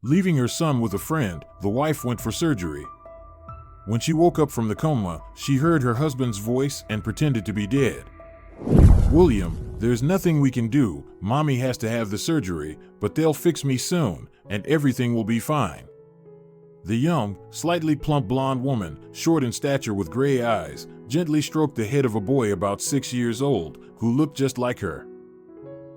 Leaving her son with a friend, the wife went for surgery. When she woke up from the coma, she heard her husband's voice and pretended to be dead. "William, there's nothing we can do. Mommy has to have the surgery, but they'll fix me soon, and everything will be fine." The young, slightly plump blonde woman, short in stature with gray eyes, gently stroked the head of a boy about 6 years old, who looked just like her.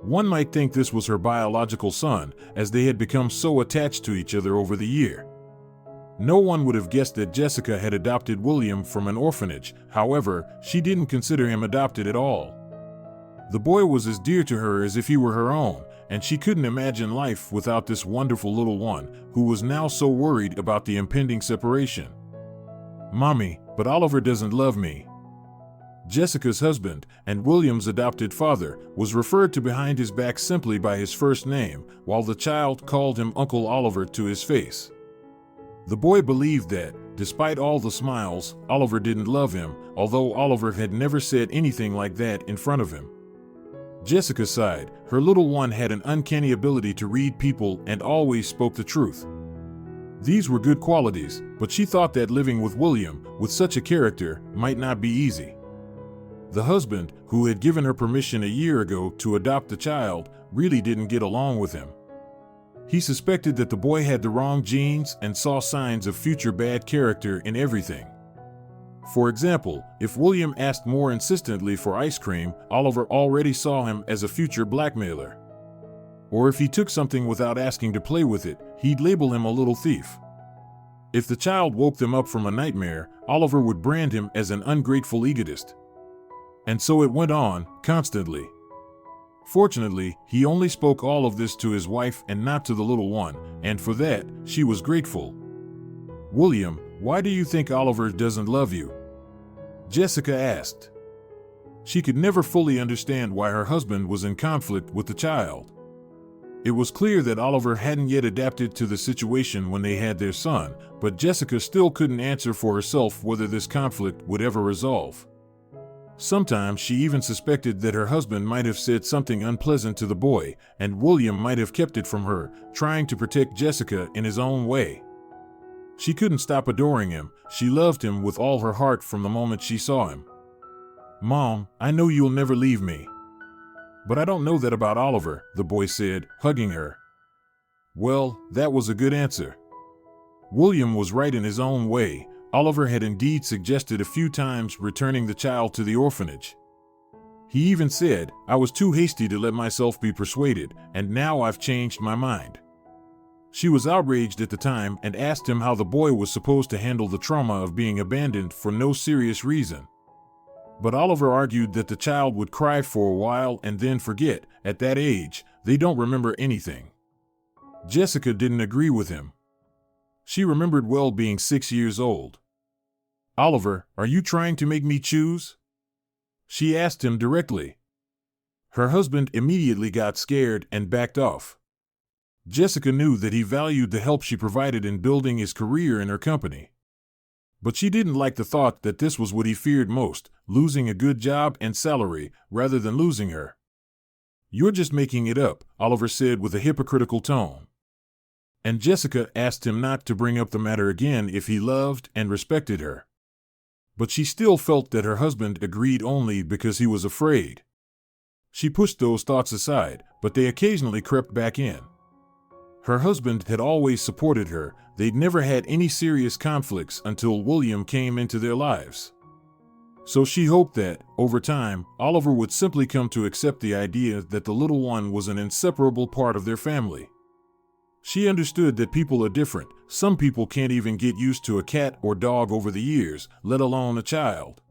One might think this was her biological son, as they had become so attached to each other over the year. No one would have guessed that Jessica had adopted William from an orphanage. However, she didn't consider him adopted at all. The boy was as dear to her as if he were her own, and she couldn't imagine life without this wonderful little one, who was now so worried about the impending separation. "Mommy, but Oliver doesn't love me." Jessica's husband, and William's adopted father, was referred to behind his back simply by his first name, while the child called him Uncle Oliver to his face. The boy believed that, despite all the smiles, Oliver didn't love him, although Oliver had never said anything like that in front of him. Jessica sighed. Her little one had an uncanny ability to read people and always spoke the truth. These were good qualities, but she thought that living with William, with such a character, might not be easy. The husband, who had given her permission a year ago to adopt the child, really didn't get along with him. He suspected that the boy had the wrong genes and saw signs of future bad character in everything. For example, if William asked more insistently for ice cream, Oliver already saw him as a future blackmailer. Or if he took something without asking to play with it, he'd label him a little thief. If the child woke them up from a nightmare, Oliver would brand him as an ungrateful egotist. And so it went on, constantly. Fortunately, he only spoke all of this to his wife and not to the little one, and for that, she was grateful. "William, why do you think Oliver doesn't love you?" Jessica asked. She could never fully understand why her husband was in conflict with the child. It was clear that Oliver hadn't yet adapted to the situation when they had their son, but Jessica still couldn't answer for herself whether this conflict would ever resolve. Sometimes she even suspected that her husband might have said something unpleasant to the boy, and William might have kept it from her, trying to protect Jessica in his own way. She couldn't stop adoring him. She loved him with all her heart from the moment she saw him. "Mom, I know you'll never leave me." "But I don't know that about Oliver," the boy said, hugging her. Well, that was a good answer. William was right in his own way. Oliver had indeed suggested a few times returning the child to the orphanage. He even said, "I was too hasty to let myself be persuaded, and now I've changed my mind." She was outraged at the time and asked him how the boy was supposed to handle the trauma of being abandoned for no serious reason. But Oliver argued that the child would cry for a while and then forget. At that age, they don't remember anything. Jessica didn't agree with him. She remembered well being 6 years old. "Oliver, are you trying to make me choose?" she asked him directly. Her husband immediately got scared and backed off. Jessica knew that he valued the help she provided in building his career in her company. But she didn't like the thought that this was what he feared most, losing a good job and salary rather than losing her. "You're just making it up," Oliver said with a hypocritical tone. And Jessica asked him not to bring up the matter again if he loved and respected her. But she still felt that her husband agreed only because he was afraid. She pushed those thoughts aside, but they occasionally crept back in. Her husband had always supported her. They'd never had any serious conflicts until William came into their lives. So she hoped that, over time, Oliver would simply come to accept the idea that the little one was an inseparable part of their family. She understood that people are different. Some people can't even get used to a cat or dog over the years, let alone a child.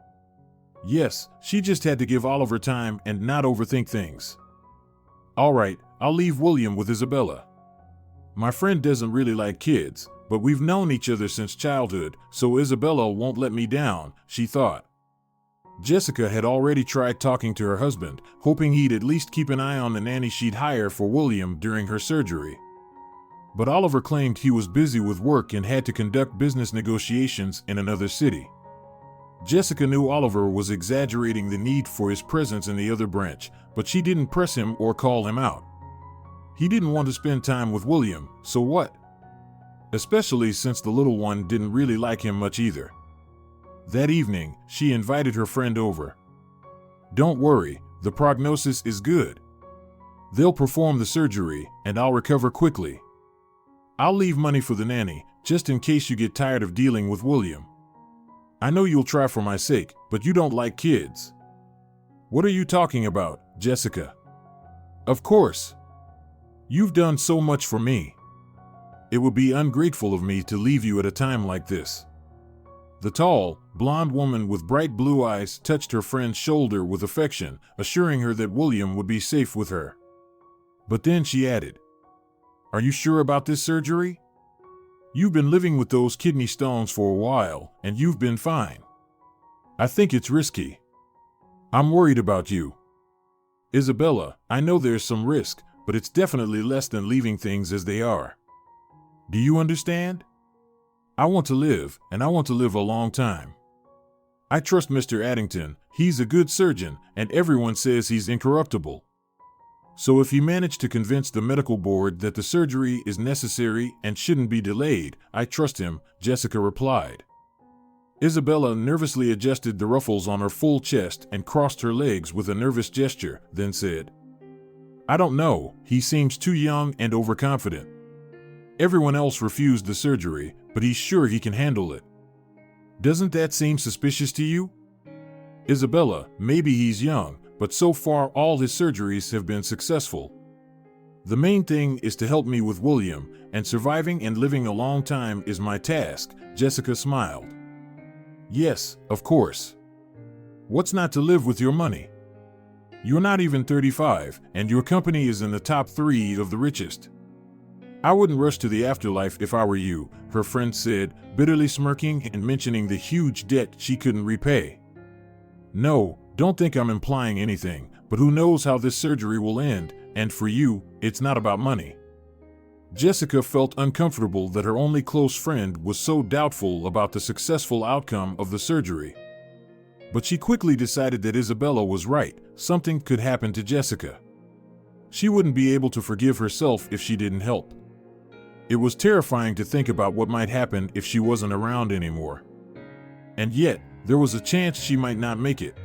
Yes, she just had to give Oliver time and not overthink things. "All right, I'll leave William with Isabella. My friend doesn't really like kids, but we've known each other since childhood, so Isabella won't let me down," she thought. Jessica had already tried talking to her husband, hoping he'd at least keep an eye on the nanny she'd hire for William during her surgery. But Oliver claimed he was busy with work and had to conduct business negotiations in another city. Jessica knew Oliver was exaggerating the need for his presence in the other branch, but she didn't press him or call him out. He didn't want to spend time with William, so what? especially since the little one didn't really like him much either. That evening, she invited her friend over. "Don't worry, the prognosis is good. They'll perform the surgery, and I'll recover quickly. I'll leave money for the nanny, just in case you get tired of dealing with William. I know you'll try for my sake, but you don't like kids." "What are you talking about, Jessica?" "Of course. You've done so much for me. It would be ungrateful of me to leave you at a time like this." The tall, blonde woman with bright blue eyes touched her friend's shoulder with affection, assuring her that William would be safe with her. But then she added, "Are you sure about this surgery? You've been living with those kidney stones for a while, and you've been fine. I think it's risky. I'm worried about you. Isabella, I know there's some risk, but it's definitely less than leaving things as they are. Do you understand? I want to live, and I want to live a long time. I trust Mr. Addington, he's a good surgeon, and everyone says he's incorruptible. So if you manage to convince the medical board that the surgery is necessary and shouldn't be delayed, I trust him," Jessica replied. Isabella nervously adjusted the ruffles on her full chest and crossed her legs with a nervous gesture, then said, "I don't know, he seems too young and overconfident. Everyone else refused the surgery, but he's sure he can handle it. Doesn't that seem suspicious to you?" "Isabella, maybe he's young, but so far all his surgeries have been successful. The main thing is to help me with William, and surviving and living a long time is my task," Jessica smiled. "Yes, of course. What's not to live with your money? You're not even 35, and your company is in the top 3 of the richest. I wouldn't rush to the afterlife if I were you," her friend said, bitterly smirking and mentioning the huge debt she couldn't repay. "No, don't think I'm implying anything, but who knows how this surgery will end, and for you, it's not about money." Jessica felt uncomfortable that her only close friend was so doubtful about the successful outcome of the surgery. But she quickly decided that Isabella was right, something could happen to Jessica. She wouldn't be able to forgive herself if she didn't help. It was terrifying to think about what might happen if she wasn't around anymore. And yet, there was a chance she might not make it.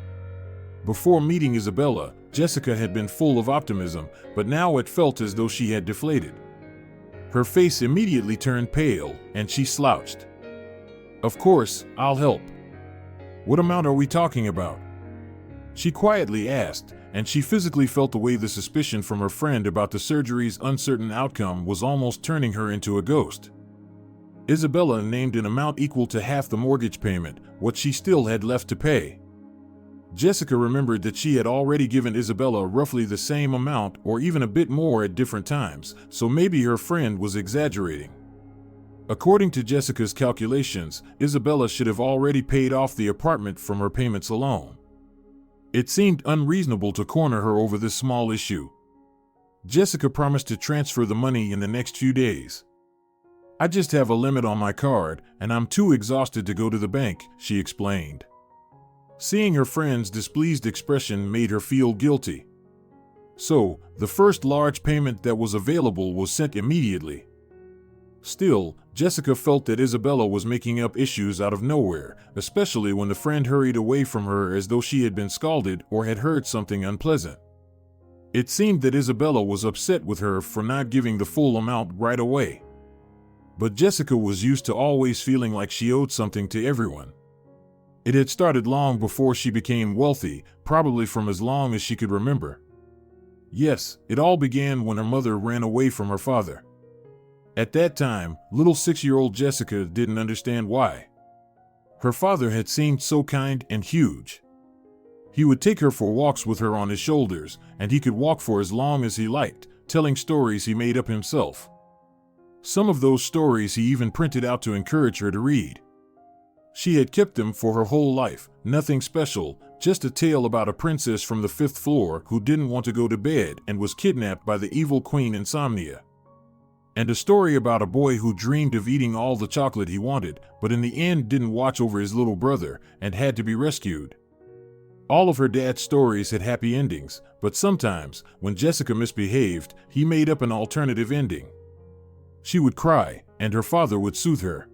Before meeting Isabella, Jessica had been full of optimism, but now it felt as though she had deflated. Her face immediately turned pale, and she slouched. "Of course, I'll help. What amount are we talking about?" she quietly asked, and she physically felt the way the suspicion from her friend about the surgery's uncertain outcome was almost turning her into a ghost. Isabella named an amount equal to half the mortgage payment, what she still had left to pay. Jessica remembered that she had already given Isabella roughly the same amount or even a bit more at different times, so maybe her friend was exaggerating. According to Jessica's calculations, Isabella should have already paid off the apartment from her payments alone. It seemed unreasonable to corner her over this small issue. Jessica promised to transfer the money in the next few days. "I just have a limit on my card, and I'm too exhausted to go to the bank," she explained. Seeing her friend's displeased expression made her feel guilty. So, the first large payment that was available was sent immediately. Still, Jessica felt that Isabella was making up issues out of nowhere, especially when the friend hurried away from her as though she had been scalded or had heard something unpleasant. It seemed that Isabella was upset with her for not giving the full amount right away. But Jessica was used to always feeling like she owed something to everyone. It had started long before she became wealthy, probably from as long as she could remember. Yes, it all began when her mother ran away from her father. At that time, little 6-year-old Jessica didn't understand why. Her father had seemed so kind and huge. He would take her for walks with her on his shoulders, and he could walk for as long as he liked, telling stories he made up himself. Some of those stories he even printed out to encourage her to read. She had kept them for her whole life, nothing special, just a tale about a princess from the 5th floor who didn't want to go to bed and was kidnapped by the evil queen Insomnia. And a story about a boy who dreamed of eating all the chocolate he wanted, but in the end didn't watch over his little brother and had to be rescued. All of her dad's stories had happy endings, but sometimes, when Jessica misbehaved, he made up an alternative ending. She would cry, and her father would soothe her.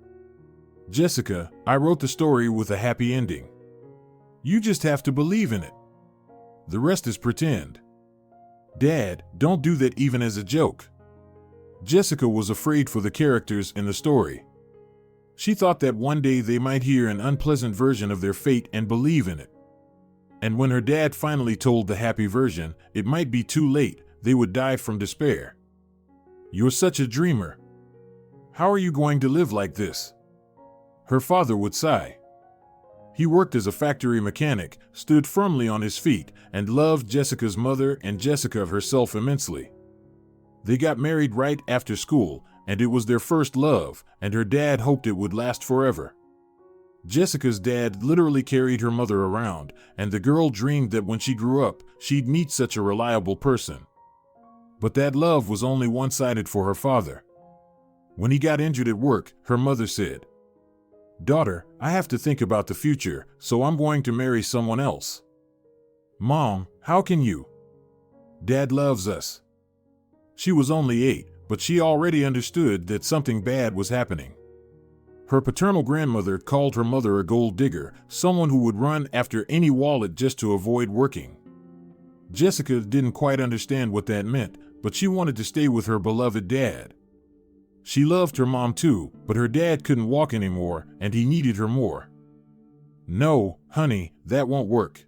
Jessica, I wrote the story with a happy ending. You just have to believe in it. The rest is pretend. Dad, don't do that even as a joke. Jessica was afraid for the characters in the story. She thought that one day they might hear an unpleasant version of their fate and believe in it. And when her dad finally told the happy version, it might be too late, they would die from despair. You're such a dreamer. How are you going to live like this? Her father would sigh. He worked as a factory mechanic, stood firmly on his feet, and loved Jessica's mother and Jessica herself immensely. They got married right after school, and it was their first love, and her dad hoped it would last forever. Jessica's dad literally carried her mother around, and the girl dreamed that when she grew up, she'd meet such a reliable person. But that love was only one-sided for her father. When he got injured at work, her mother said, "Daughter, I have to think about the future, so I'm going to marry someone else." "Mom, how can you? Dad loves us." She was only 8, but she already understood that something bad was happening. Her paternal grandmother called her mother a gold digger, someone who would run after any wallet just to avoid working. Jessica didn't quite understand what that meant, but she wanted to stay with her beloved dad. She loved her mom too, but her dad couldn't walk anymore, and he needed her more. "No, honey, that won't work.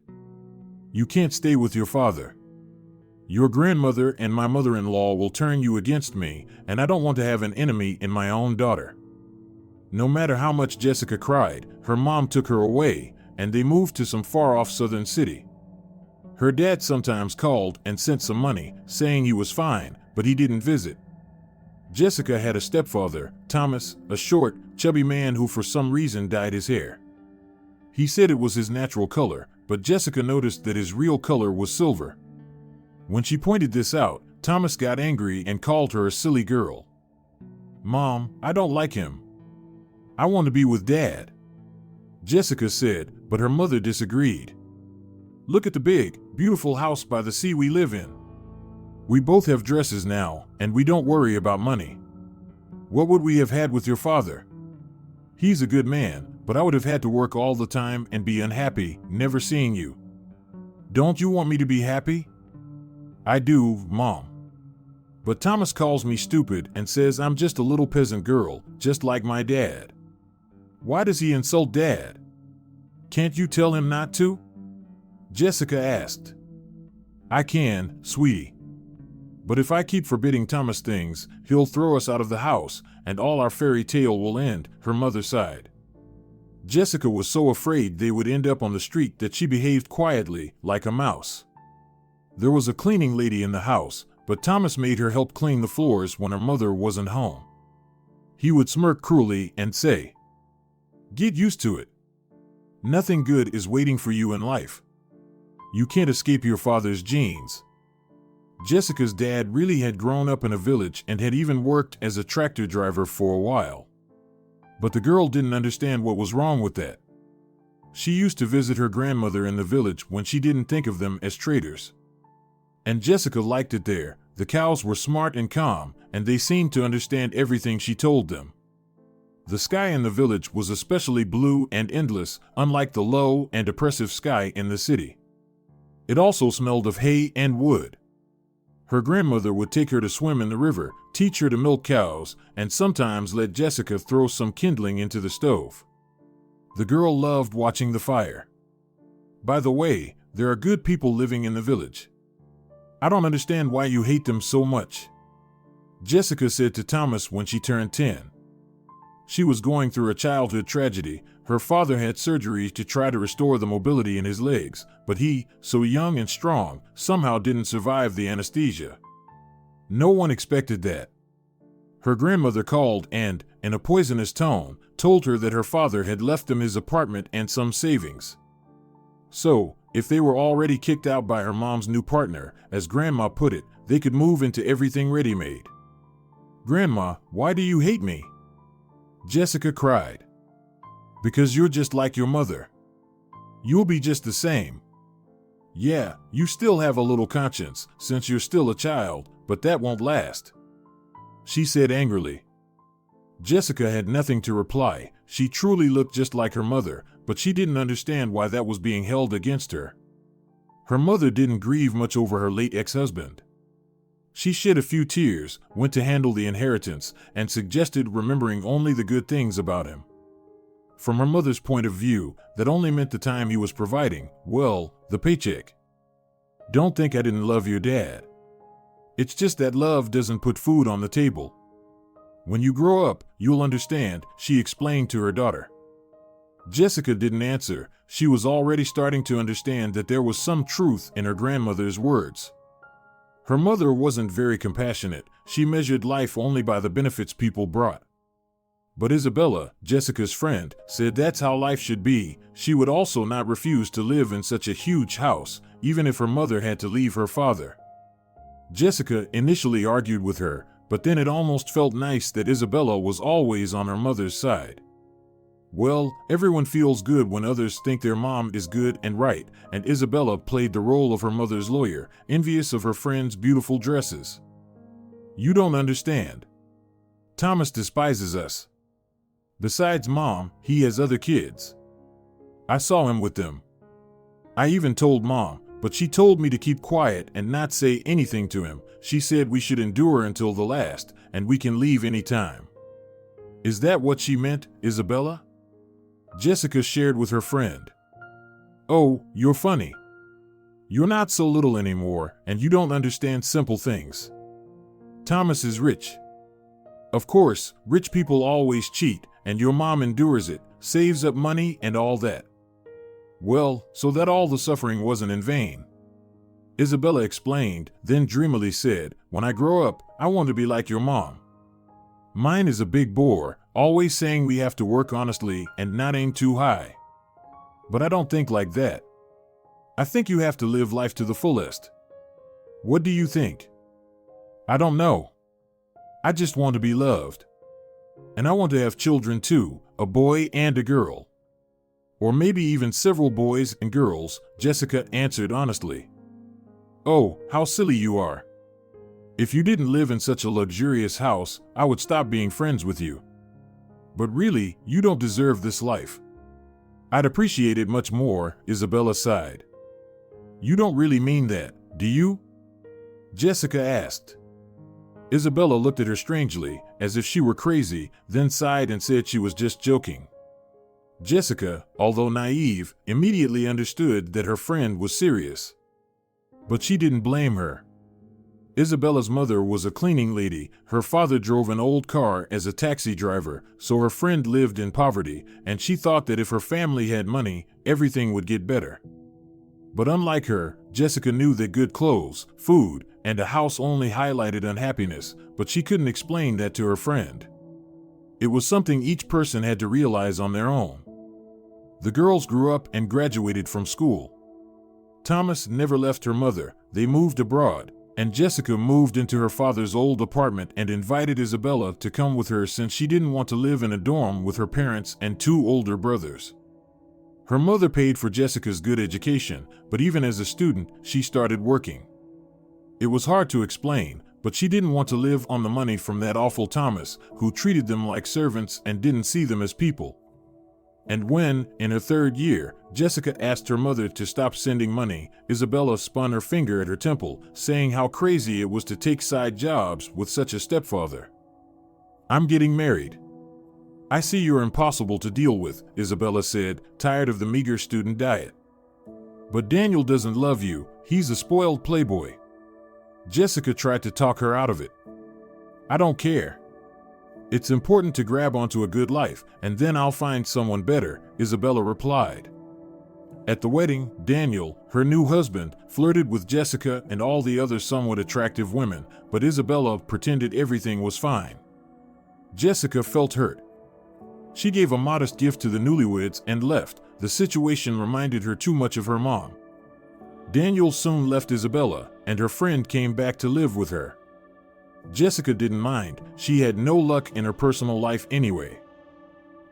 You can't stay with your father. Your grandmother and my mother-in-law will turn you against me, and I don't want to have an enemy in my own daughter." No matter how much Jessica cried, her mom took her away, and they moved to some far-off southern city. Her dad sometimes called and sent some money, saying he was fine, but he didn't visit. Jessica had a stepfather, Thomas, a short, chubby man who for some reason dyed his hair. He said it was his natural color, but Jessica noticed that his real color was silver. When she pointed this out, Thomas got angry and called her a silly girl. "Mom, I don't like him. I want to be with Dad," Jessica said, but her mother disagreed. "Look at the big, beautiful house by the sea we live in. We both have dresses now, and we don't worry about money. What would we have had with your father? He's a good man, but I would have had to work all the time and be unhappy, never seeing you. Don't you want me to be happy?" "I do, Mom. But Thomas calls me stupid and says I'm just a little peasant girl, just like my dad." "Why does he insult Dad? Can't you tell him not to?" Jessica asked. "I can, sweetie. But if I keep forbidding Thomas things, he'll throw us out of the house, and all our fairy tale will end," her mother sighed. Jessica was so afraid they would end up on the street that she behaved quietly, like a mouse. There was a cleaning lady in the house, but Thomas made her help clean the floors when her mother wasn't home. He would smirk cruelly and say, "Get used to it. Nothing good is waiting for you in life. You can't escape your father's genes." Jessica's dad really had grown up in a village and had even worked as a tractor driver for a while. But the girl didn't understand what was wrong with that. She used to visit her grandmother in the village when she didn't think of them as traitors. And Jessica liked it there. The cows were smart and calm, and they seemed to understand everything she told them. The sky in the village was especially blue and endless, unlike the low and oppressive sky in the city. It also smelled of hay and wood. Her grandmother would take her to swim in the river, teach her to milk cows, and sometimes let Jessica throw some kindling into the stove. The girl loved watching the fire. "By the way, there are good people living in the village. I don't understand why you hate them so much," Jessica said to Thomas when she turned 10. She was going through a childhood tragedy. Her father had surgery to try to restore the mobility in his legs, but he, so young and strong, somehow didn't survive the anesthesia. No one expected that. Her grandmother called and, in a poisonous tone, told her that her father had left them his apartment and some savings. So, if they were already kicked out by her mom's new partner, as Grandma put it, they could move into everything ready-made. "Grandma, why do you hate me?" Jessica cried. "Because you're just like your mother. You'll be just the same. Yeah, you still have a little conscience, since you're still a child, but that won't last," she said angrily. Jessica had nothing to reply. She truly looked just like her mother, but she didn't understand why that was being held against her. Her mother didn't grieve much over her late ex-husband. She shed a few tears, went to handle the inheritance, and suggested remembering only the good things about him. From her mother's point of view, that only meant the time he was providing, well, the paycheck. Don't think I didn't love your dad. It's just that love doesn't put food on the table. When you grow up, you'll understand, she explained to her daughter. Jessica didn't answer. She was already starting to understand that there was some truth in her grandmother's words. Her mother wasn't very compassionate. She measured life only by the benefits people brought. But Isabella, Jessica's friend, said that's how life should be. She would also not refuse to live in such a huge house, even if her mother had to leave her father. Jessica initially argued with her, but then it almost felt nice that Isabella was always on her mother's side. Well, everyone feels good when others think their mom is good and right, and Isabella played the role of her mother's lawyer, envious of her friend's beautiful dresses. You don't understand. Thomas despises us. Besides Mom, he has other kids. I saw him with them. I even told Mom, but she told me to keep quiet and not say anything to him. She said we should endure until the last, and we can leave any time. Is that what she meant, Isabella? Jessica shared with her friend. Oh, you're funny. You're not so little anymore, and you don't understand simple things. Thomas is rich. Of course, rich people always cheat, and your mom endures it, saves up money and all that. Well, so that all the suffering wasn't in vain. Isabella explained, then dreamily said, when I grow up, I want to be like your mom. Mine is a big bore, always saying we have to work honestly and not aim too high. But I don't think like that. I think you have to live life to the fullest. What do you think? I don't know. I just want to be loved. And I want to have children too, a boy and a girl. Or maybe even several boys and girls, Jessica answered honestly. Oh, how silly you are. If you didn't live in such a luxurious house, I would stop being friends with you. But really, you don't deserve this life. I'd appreciate it much more, Isabella sighed. You don't really mean that, do you? Jessica asked. Isabella looked at her strangely, as if she were crazy, then sighed and said she was just joking. Jessica, although naive, immediately understood that her friend was serious. But she didn't blame her. Isabella's mother was a cleaning lady, her father drove an old car as a taxi driver, so her friend lived in poverty, and she thought that if her family had money, everything would get better. But unlike her, Jessica knew that good clothes, food, and a house only highlighted unhappiness, but she couldn't explain that to her friend. It was something each person had to realize on their own. The girls grew up and graduated from school. Thomas never left her mother, they moved abroad, and Jessica moved into her father's old apartment and invited Isabella to come with her since she didn't want to live in a dorm with her parents and two older brothers. Her mother paid for Jessica's good education, but even as a student, she started working. It was hard to explain, but she didn't want to live on the money from that awful Thomas, who treated them like servants and didn't see them as people. And when, in her third year, Jessica asked her mother to stop sending money, Isabella spun her finger at her temple, saying how crazy it was to take side jobs with such a stepfather. I'm getting married. I see you're impossible to deal with, Isabella said, tired of the meager student diet. But Daniel doesn't love you, he's a spoiled playboy. Jessica tried to talk her out of it. I don't care. It's important to grab onto a good life, and then I'll find someone better, Isabella replied. At the wedding, Daniel, her new husband, flirted with Jessica and all the other somewhat attractive women, but Isabella pretended everything was fine. Jessica felt hurt. She gave a modest gift to the newlyweds and left. The situation reminded her too much of her mom. Daniel soon left Isabella, and her friend came back to live with her. Jessica didn't mind, she had no luck in her personal life anyway.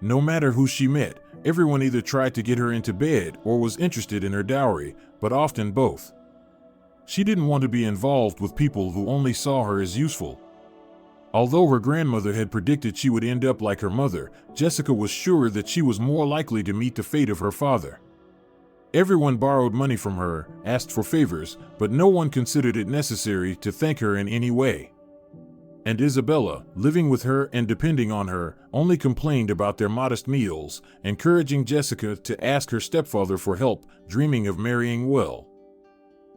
No matter who she met, everyone either tried to get her into bed or was interested in her dowry, but often both. She didn't want to be involved with people who only saw her as useful. Although her grandmother had predicted she would end up like her mother, Jessica was sure that she was more likely to meet the fate of her father. Everyone borrowed money from her, asked for favors, but no one considered it necessary to thank her in any way. And Isabella, living with her and depending on her, only complained about their modest meals, encouraging Jessica to ask her stepfather for help, dreaming of marrying well.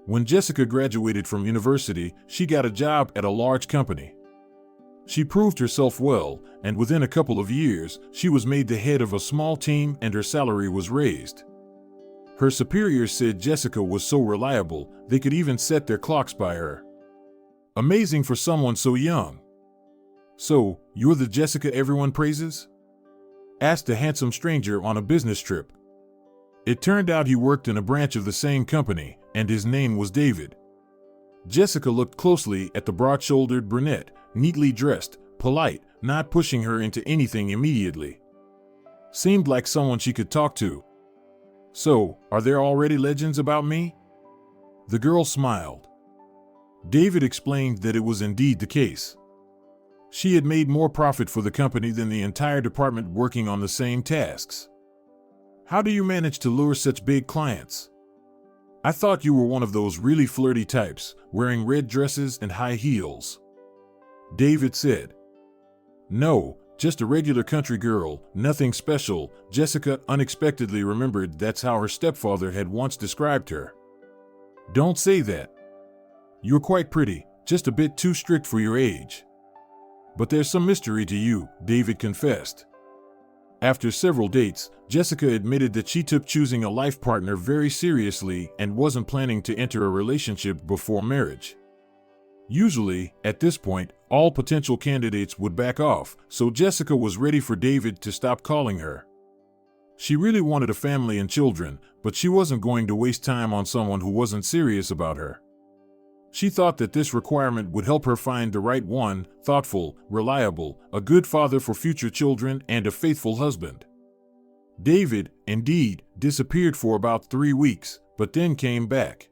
When Jessica graduated from university, she got a job at a large company. She proved herself well, and within a couple of years, she was made the head of a small team and her salary was raised. Her superiors said Jessica was so reliable, they could even set their clocks by her. Amazing for someone so young. "So, you're the Jessica everyone praises?" asked a handsome stranger on a business trip. It turned out he worked in a branch of the same company, and his name was David. Jessica looked closely at the broad-shouldered brunette, neatly dressed, polite, not pushing her into anything immediately. Seemed like someone she could talk to. "So, are there already legends about me?" The girl smiled. David explained that it was indeed the case. She had made more profit for the company than the entire department working on the same tasks. "How do you manage to lure such big clients? I thought you were one of those really flirty types, wearing red dresses and high heels," David said. "No, just a regular country girl, nothing special," Jessica unexpectedly remembered that's how her stepfather had once described her. "Don't say that. You're quite pretty, just a bit too strict for your age." "But there's some mystery to you," David confessed. After several dates, Jessica admitted that she took choosing a life partner very seriously and wasn't planning to enter a relationship before marriage. Usually, at this point, all potential candidates would back off, so Jessica was ready for David to stop calling her. She really wanted a family and children, but she wasn't going to waste time on someone who wasn't serious about her. She thought that this requirement would help her find the right one, thoughtful, reliable, a good father for future children, and a faithful husband. David, indeed, disappeared for about 3 weeks, but then came back.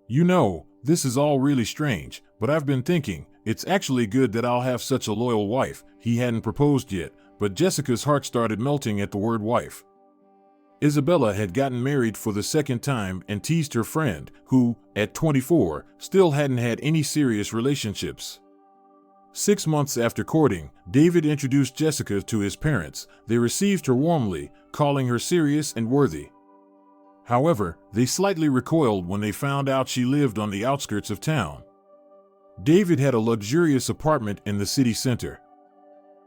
"You know, this is all really strange, but I've been thinking, it's actually good that I'll have such a loyal wife." He hadn't proposed yet, but Jessica's heart started melting at the word wife. Isabella had gotten married for the second time and teased her friend, who, at 24, still hadn't had any serious relationships. 6 months after courting, David introduced Jessica to his parents. They received her warmly, calling her serious and worthy. However, they slightly recoiled when they found out she lived on the outskirts of town. David had a luxurious apartment in the city center.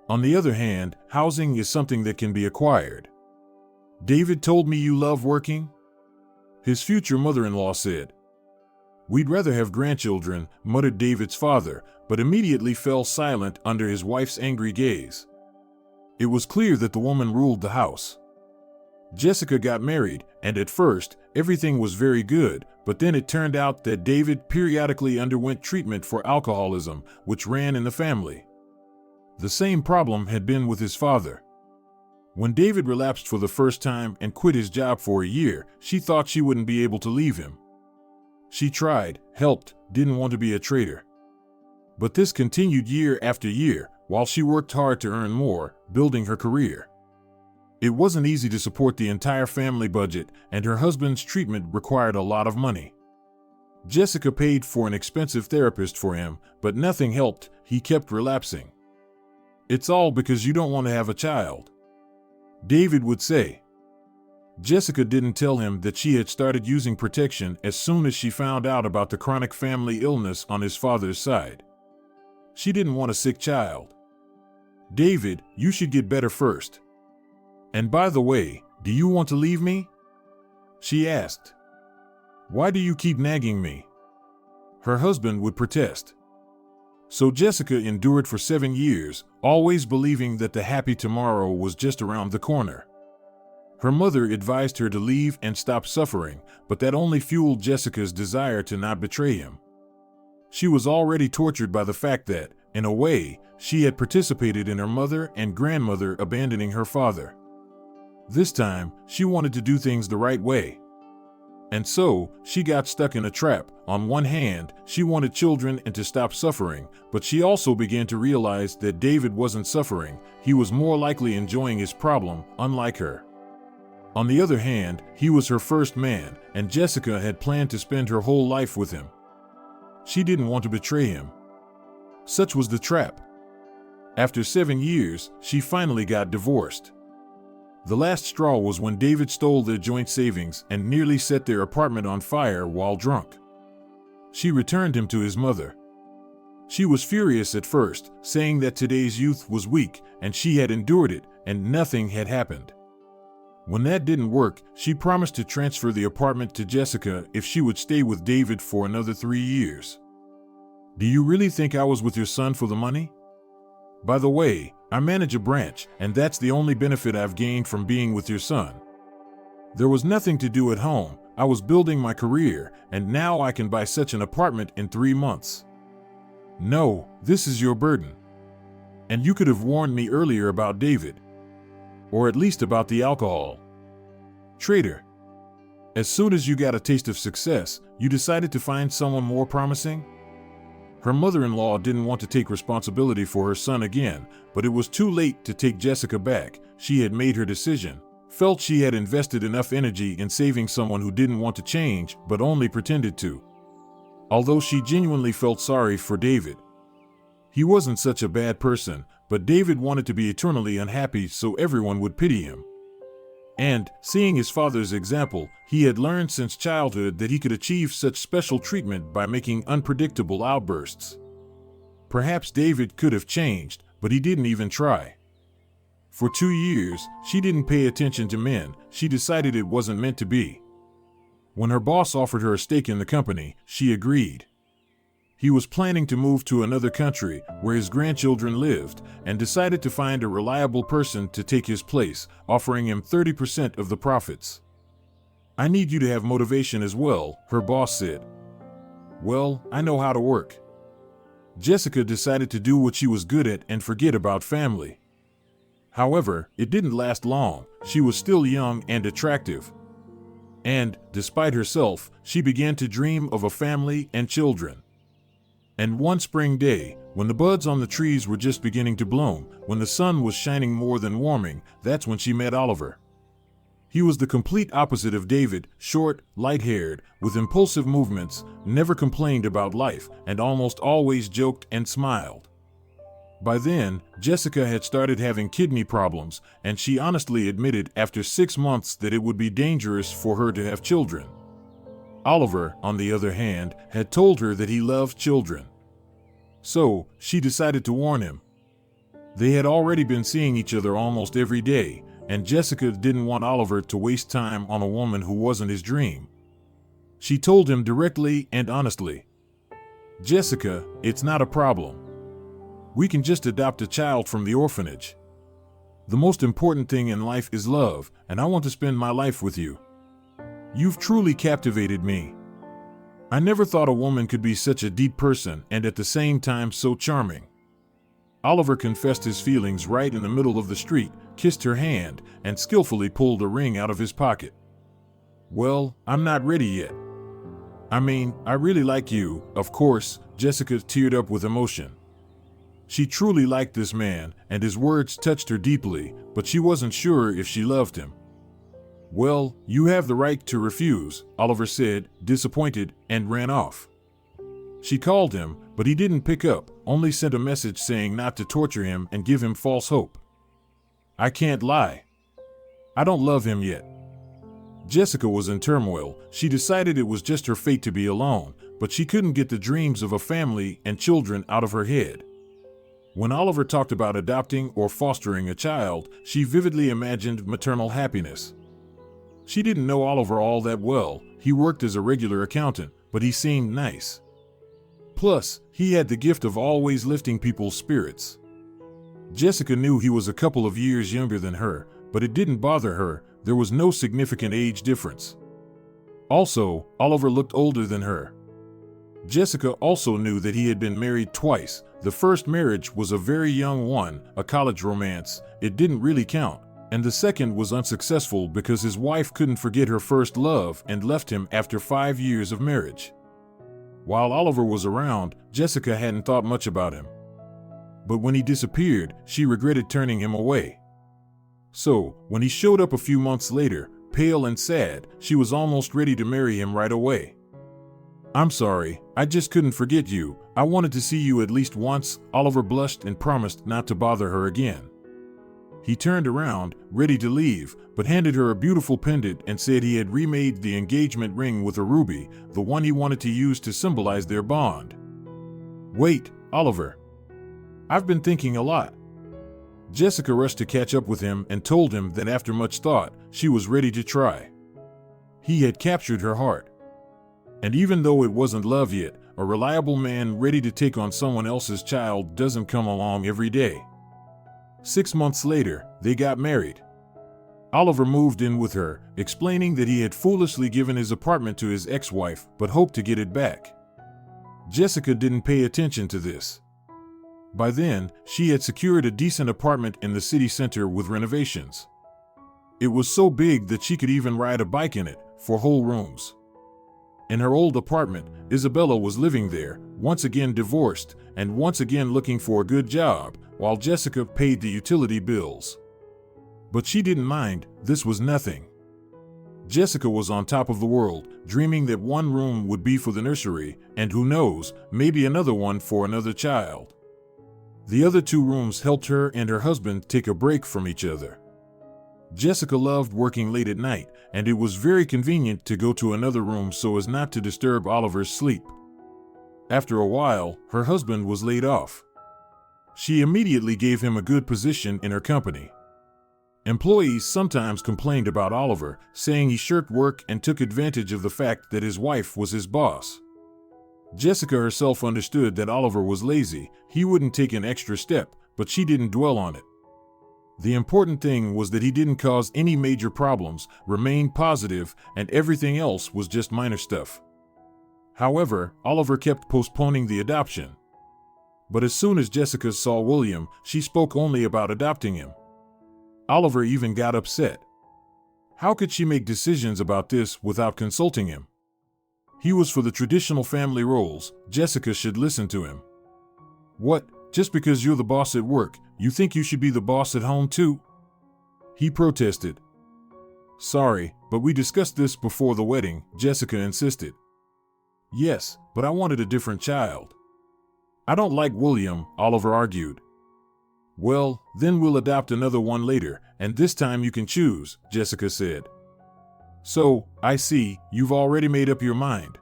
On the other hand, housing is something that can be acquired. "David told me you love working?" his future mother-in-law said. "We'd rather have grandchildren," muttered David's father, but immediately fell silent under his wife's angry gaze. It was clear that the woman ruled the house. Jessica got married, and at first, everything was very good, but then it turned out that David periodically underwent treatment for alcoholism, which ran in the family. The same problem had been with his father. When David relapsed for the first time and quit his job for a year, she thought she wouldn't be able to leave him. She tried, helped, didn't want to be a traitor. But this continued year after year, while she worked hard to earn more, building her career. It wasn't easy to support the entire family budget, and her husband's treatment required a lot of money. Jessica paid for an expensive therapist for him, but nothing helped. He kept relapsing. "It's all because you don't want to have a child," David would say. Jessica didn't tell him that she had started using protection as soon as she found out about the chronic family illness on his father's side. She didn't want a sick child. "David, you should get better first. And by the way, do you want to leave me?" she asked. "Why do you keep nagging me?" her husband would protest. So Jessica endured for 7 years, always believing that the happy tomorrow was just around the corner. Her mother advised her to leave and stop suffering, but that only fueled Jessica's desire to not betray him. She was already tortured by the fact that, in a way, she had participated in her mother and grandmother abandoning her father. This time, she wanted to do things the right way. And so, she got stuck in a trap. On one hand, she wanted children and to stop suffering, but she also began to realize that David wasn't suffering. He was more likely enjoying his problem, unlike her. On the other hand, he was her first man, and Jessica had planned to spend her whole life with him. She didn't want to betray him. Such was the trap. After 7 years, she finally got divorced. The last straw was when David stole their joint savings and nearly set their apartment on fire while drunk. She returned him to his mother. She was furious at first, saying that today's youth was weak and she had endured it and nothing had happened. When that didn't work, she promised to transfer the apartment to Jessica if she would stay with David for another 3 years. Do you really think I was with your son for the money? By the way, I manage a branch, and that's the only benefit I've gained from being with your son. There was nothing to do at home. I was building my career, and now I can buy such an apartment in 3 months. No, this is your burden. And you could have warned me earlier about David. Or at least about the alcohol. Traitor. As soon as you got a taste of success, you decided to find someone more promising? Her mother-in-law didn't want to take responsibility for her son again, but it was too late to take Jessica back. She had made her decision, felt she had invested enough energy in saving someone who didn't want to change but only pretended to. Although she genuinely felt sorry for David. He wasn't such a bad person, but David wanted to be eternally unhappy so everyone would pity him. And, seeing his father's example, he had learned since childhood that he could achieve such special treatment by making unpredictable outbursts. Perhaps David could have changed, but he didn't even try. For 2 years, she didn't pay attention to men. She decided it wasn't meant to be. When her boss offered her a stake in the company, she agreed. He was planning to move to another country where his grandchildren lived and decided to find a reliable person to take his place, offering him 30% of the profits. I need you to have motivation as well, her boss said. Well, I know how to work. Jessica decided to do what she was good at and forget about family. However, it didn't last long. She was still young and attractive. And, despite herself, she began to dream of a family and children. And one spring day, when the buds on the trees were just beginning to bloom, when the sun was shining more than warming, that's when she met Oliver. He was the complete opposite of David, short, light-haired, with impulsive movements, never complained about life, and almost always joked and smiled. By then, Jessica had started having kidney problems, and she honestly admitted after 6 months that it would be dangerous for her to have children. Oliver, on the other hand, had told her that he loved children. So, she decided to warn him. They had already been seeing each other almost every day, and Jessica didn't want Oliver to waste time on a woman who wasn't his dream. She told him directly and honestly, "Jessica, it's not a problem. We can just adopt a child from the orphanage. The most important thing in life is love, and I want to spend my life with you. You've truly captivated me. I never thought a woman could be such a deep person and at the same time so charming." Oliver confessed his feelings right in the middle of the street, kissed her hand, and skillfully pulled a ring out of his pocket. "Well, I'm not ready yet. I mean, I really like you, of course." Jessica teared up with emotion. She truly liked this man, and his words touched her deeply, but she wasn't sure if she loved him. "Well, you have the right to refuse," Oliver said, disappointed, and ran off. She called him, but he didn't pick up, only sent a message saying not to torture him and give him false hope. "I can't lie. I don't love him yet." Jessica was in turmoil. She decided it was just her fate to be alone, but she couldn't get the dreams of a family and children out of her head. When Oliver talked about adopting or fostering a child, she vividly imagined maternal happiness. She didn't know Oliver all that well. He worked as a regular accountant, but he seemed nice. Plus, he had the gift of always lifting people's spirits. Jessica knew he was a couple of years younger than her, but it didn't bother her. There was no significant age difference. Also, Oliver looked older than her. Jessica also knew that he had been married twice. The first marriage was a very young one, a college romance. It didn't really count. And the second was unsuccessful because his wife couldn't forget her first love and left him after 5 years of marriage. While Oliver was around, Jessica hadn't thought much about him. But when he disappeared, she regretted turning him away. So, when he showed up a few months later, pale and sad, she was almost ready to marry him right away. "I'm sorry, I just couldn't forget you. I wanted to see you at least once," Oliver blushed and promised not to bother her again. He turned around, ready to leave, but handed her a beautiful pendant and said he had remade the engagement ring with a ruby, the one he wanted to use to symbolize their bond. "Wait, Oliver. I've been thinking a lot." Jessica rushed to catch up with him and told him that after much thought, she was ready to try. He had captured her heart. And even though it wasn't love yet, a reliable man ready to take on someone else's child doesn't come along every day. 6 months later, they got married. Oliver moved in with her, explaining that he had foolishly given his apartment to his ex-wife but hoped to get it back. Jessica didn't pay attention to this. By then, she had secured a decent apartment in the city center with renovations. It was so big that she could even ride a bike in it, 4 whole rooms. In her old apartment, Isabella was living there, once again divorced, and once again looking for a good job, while Jessica paid the utility bills. But she didn't mind, this was nothing. Jessica was on top of the world, dreaming that one room would be for the nursery, and who knows, maybe another one for another child. The other 2 rooms helped her and her husband take a break from each other. Jessica loved working late at night, and it was very convenient to go to another room so as not to disturb Oliver's sleep. After a while, her husband was laid off. She immediately gave him a good position in her company. Employees sometimes complained about Oliver, saying he shirked work and took advantage of the fact that his wife was his boss. Jessica herself understood that Oliver was lazy, he wouldn't take an extra step, but she didn't dwell on it. The important thing was that he didn't cause any major problems, remained positive, and everything else was just minor stuff. However, Oliver kept postponing the adoption. But as soon as Jessica saw William, she spoke only about adopting him. Oliver even got upset. How could she make decisions about this without consulting him? He was for the traditional family roles, Jessica should listen to him. "What, just because you're the boss at work, you think you should be the boss at home too?" he protested. "Sorry, but we discussed this before the wedding," Jessica insisted. "Yes, but I wanted a different child." "I don't like William," Oliver argued. "Well, then we'll adopt another one later, and this time you can choose," Jessica said. "So, I see, you've already made up your mind."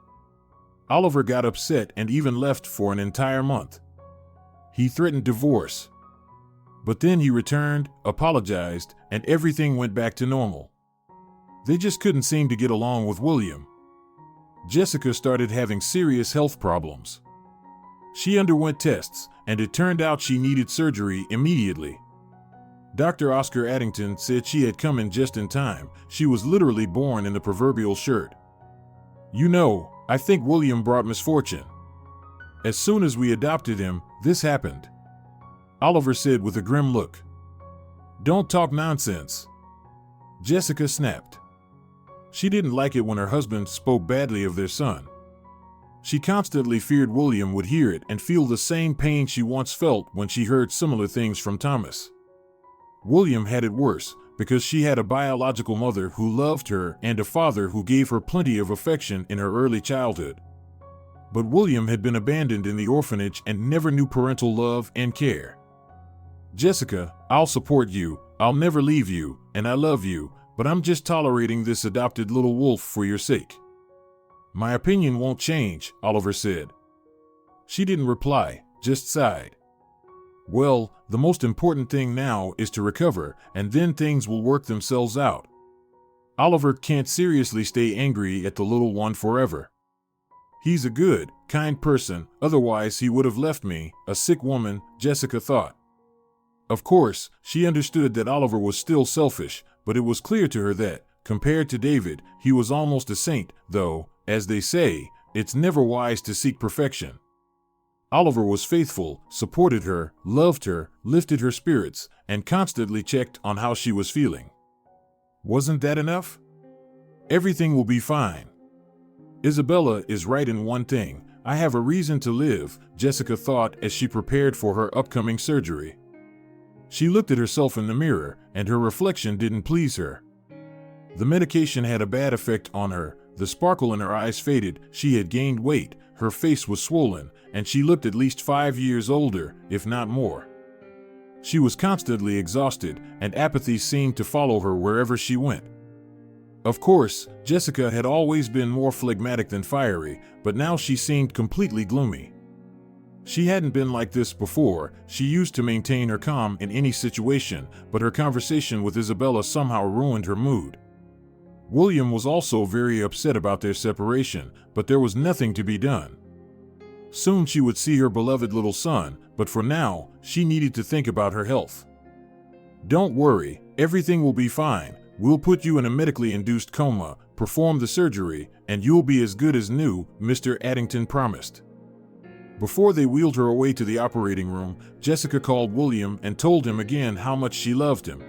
Oliver got upset and even left for an entire month. He threatened divorce. But then he returned, apologized, and everything went back to normal. They just couldn't seem to get along with William. Jessica started having serious health problems. She underwent tests, and it turned out she needed surgery immediately. Dr. Oscar Addington said she had come in just in time. She was literally born in the proverbial shirt. "You know, I think William brought misfortune. As soon as we adopted him, this happened," Oliver said with a grim look. "Don't talk nonsense," Jessica snapped. She didn't like it when her husband spoke badly of their son. She constantly feared William would hear it and feel the same pain she once felt when she heard similar things from Thomas. William had it worse, because she had a biological mother who loved her and a father who gave her plenty of affection in her early childhood. But William had been abandoned in the orphanage and never knew parental love and care. "Jessica, I'll support you, I'll never leave you, and I love you, but I'm just tolerating this adopted little wolf for your sake." "My opinion won't change," Oliver said. She didn't reply, just sighed. "Well, the most important thing now is to recover, and then things will work themselves out. Oliver can't seriously stay angry at the little one forever. He's a good, kind person, otherwise he would have left me, a sick woman," Jessica thought. Of course, she understood that Oliver was still selfish, but it was clear to her that, compared to David, he was almost a saint, though, as they say, it's never wise to seek perfection. Oliver was faithful, supported her, loved her, lifted her spirits, and constantly checked on how she was feeling. Wasn't that enough? Everything will be fine. Isabella is right in one thing. I have a reason to live, Jessica thought as she prepared for her upcoming surgery. She looked at herself in the mirror, and her reflection didn't please her. The medication had a bad effect on her. The sparkle in her eyes faded. She had gained weight, her face was swollen, and she looked at least 5 years older, if not more. She was constantly exhausted, and apathy seemed to follow her wherever she went. Of course, Jessica had always been more phlegmatic than fiery, but now she seemed completely gloomy. She hadn't been like this before. She used to maintain her calm in any situation, but her conversation with Isabella somehow ruined her mood. William was also very upset about their separation, but there was nothing to be done. Soon she would see her beloved little son, but for now, she needed to think about her health. Don't worry, everything will be fine. We'll put you in a medically induced coma, perform the surgery, and you'll be as good as new, Mr. Addington promised. Before they wheeled her away to the operating room, Jessica called William and told him again how much she loved him.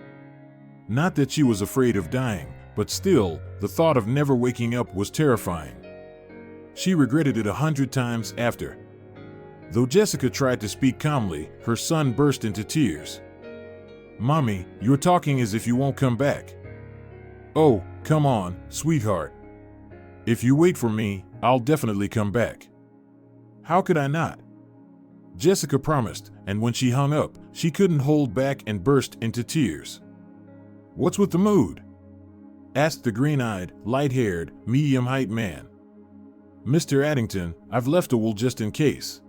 Not that she was afraid of dying, but still, the thought of never waking up was terrifying. She regretted it 100 times after. Though Jessica tried to speak calmly, her son burst into tears. "Mommy, you're talking as if you won't come back." "Oh, come on, sweetheart. If you wait for me, I'll definitely come back." "How could I not?" Jessica promised, and when she hung up, she couldn't hold back and burst into tears. "What's with the mood?" asked the green-eyed, light-haired, medium-height man. "Mr. Addington, I've left a will just in case.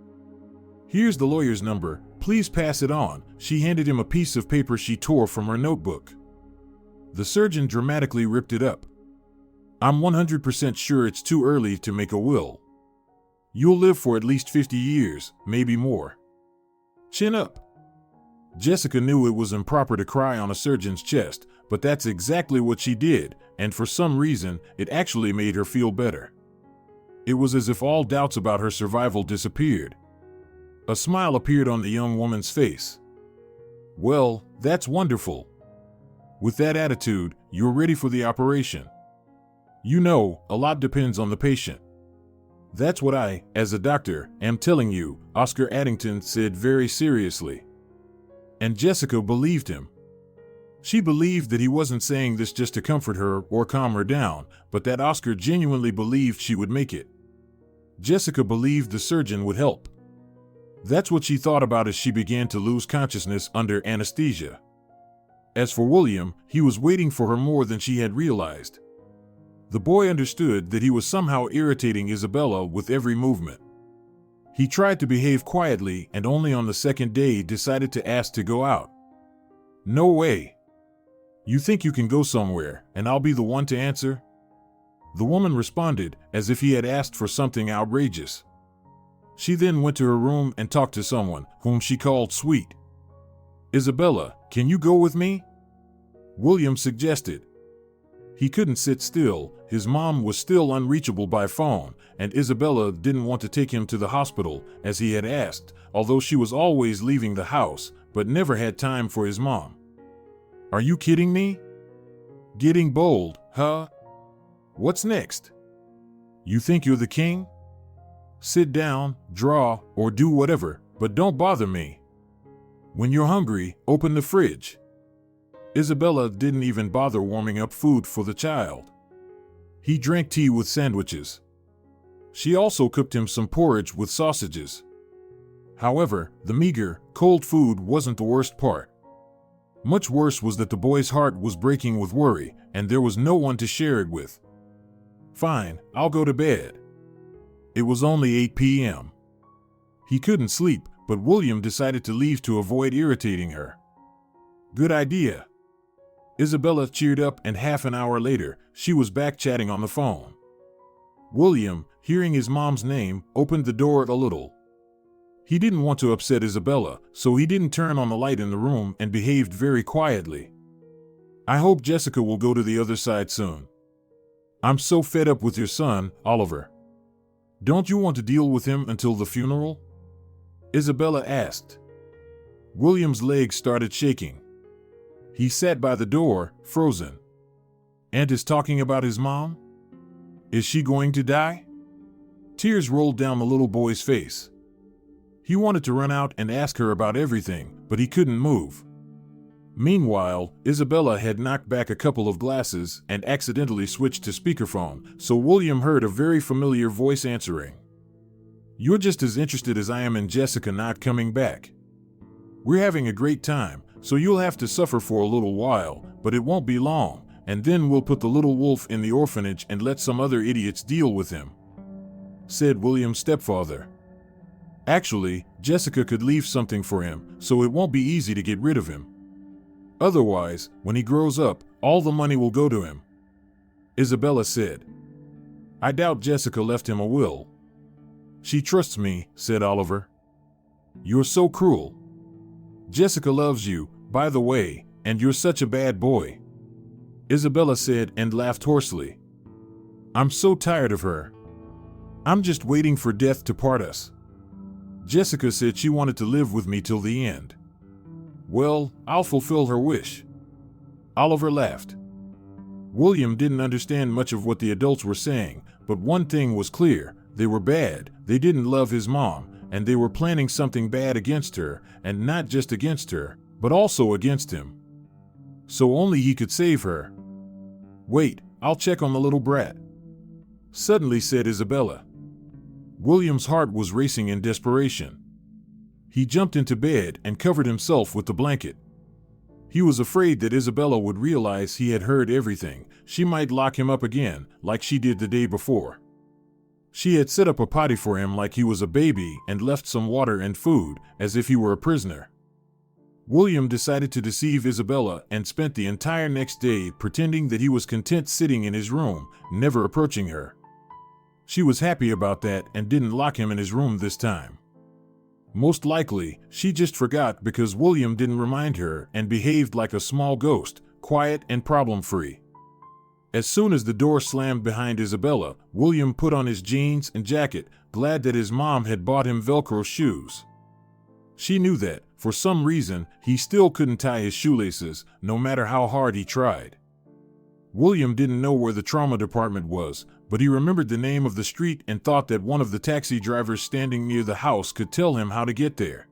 Here's the lawyer's number, please pass it on." She handed him a piece of paper she tore from her notebook. The surgeon dramatically ripped it up. "I'm 100% sure it's too early to make a will. You'll live for at least 50 years, maybe more. Chin up." Jessica knew it was improper to cry on a surgeon's chest, but that's exactly what she did, and for some reason, it actually made her feel better. It was as if all doubts about her survival disappeared. A smile appeared on the young woman's face. "Well, that's wonderful. With that attitude, you're ready for the operation. You know, a lot depends on the patient." "That's what I, as a doctor, am telling you," Oscar Addington said very seriously. And Jessica believed him. She believed that he wasn't saying this just to comfort her or calm her down, but that Oscar genuinely believed she would make it. Jessica believed the surgeon would help. That's what she thought about as she began to lose consciousness under anesthesia. As for William, he was waiting for her more than she had realized. The boy understood that he was somehow irritating Isabella with every movement. He tried to behave quietly and only on the second day decided to ask to go out. "No way. You think you can go somewhere, and I'll be the one to answer?" The woman responded, as if he had asked for something outrageous. She then went to her room and talked to someone, whom she called Sweet. "Isabella, can you go with me?" William suggested. He couldn't sit still, his mom was still unreachable by phone, and Isabella didn't want to take him to the hospital, as he had asked, although she was always leaving the house, but never had time for his mom. "Are you kidding me? Getting bold, huh? What's next? You think you're the king? Sit down, draw, or do whatever, but don't bother me. When you're hungry, open the fridge." Isabella didn't even bother warming up food for the child. He drank tea with sandwiches. She also cooked him some porridge with sausages. However, the meager, cold food wasn't the worst part. Much worse was that the boy's heart was breaking with worry, and there was no one to share it with. "Fine, I'll go to bed." It was only 8 p.m. He couldn't sleep, but William decided to leave to avoid irritating her. "Good idea." Isabella cheered up, and half an hour later, she was back chatting on the phone. William, hearing his mom's name, opened the door a little. He didn't want to upset Isabella, so he didn't turn on the light in the room and behaved very quietly. "I hope Jessica will go to the other side soon. I'm so fed up with your son, Oliver. Don't you want to deal with him until the funeral?" Isabella asked. William's legs started shaking. He sat by the door, frozen. Aunt is talking about his mom? Is she going to die? Tears rolled down the little boy's face. He wanted to run out and ask her about everything, but he couldn't move. Meanwhile, Isabella had knocked back a couple of glasses and accidentally switched to speakerphone, so William heard a very familiar voice answering. You're just as interested as I am in Jessica not coming back. We're having a great time, so you'll have to suffer for a little while, but it won't be long, and then we'll put the little wolf in the orphanage and let some other idiots deal with him," said William's stepfather. Actually, Jessica could leave something for him, so it won't be easy to get rid of him. Otherwise, when he grows up, all the money will go to him, Isabella said. I doubt Jessica left him a will. She trusts me, said Oliver. You're so cruel. Jessica loves you, by the way, and you're such a bad boy, Isabella said and laughed hoarsely. I'm so tired of her. I'm just waiting for death to part us. Jessica said she wanted to live with me till the end. Well, I'll fulfill her wish. Oliver laughed. William didn't understand much of what the adults were saying, but one thing was clear. They were bad, they didn't love his mom, and they were planning something bad against her, and not just against her, but also against him. So only he could save her. Wait, I'll check on the little brat, suddenly said Isabella. William's heart was racing in desperation. He jumped into bed and covered himself with the blanket. He was afraid that Isabella would realize he had heard everything. She might lock him up again, like she did the day before. She had set up a potty for him like he was a baby and left some water and food, as if he were a prisoner. William decided to deceive Isabella and spent the entire next day pretending that he was content sitting in his room, never approaching her. She was happy about that and didn't lock him in his room this time. Most likely, she just forgot because William didn't remind her and behaved like a small ghost, quiet and problem-free. As soon as the door slammed behind Isabella, William put on his jeans and jacket, glad that his mom had bought him Velcro shoes. She knew that, for some reason, he still couldn't tie his shoelaces, no matter how hard he tried. William didn't know where the trauma department was, but he remembered the name of the street and thought that one of the taxi drivers standing near the house could tell him how to get there.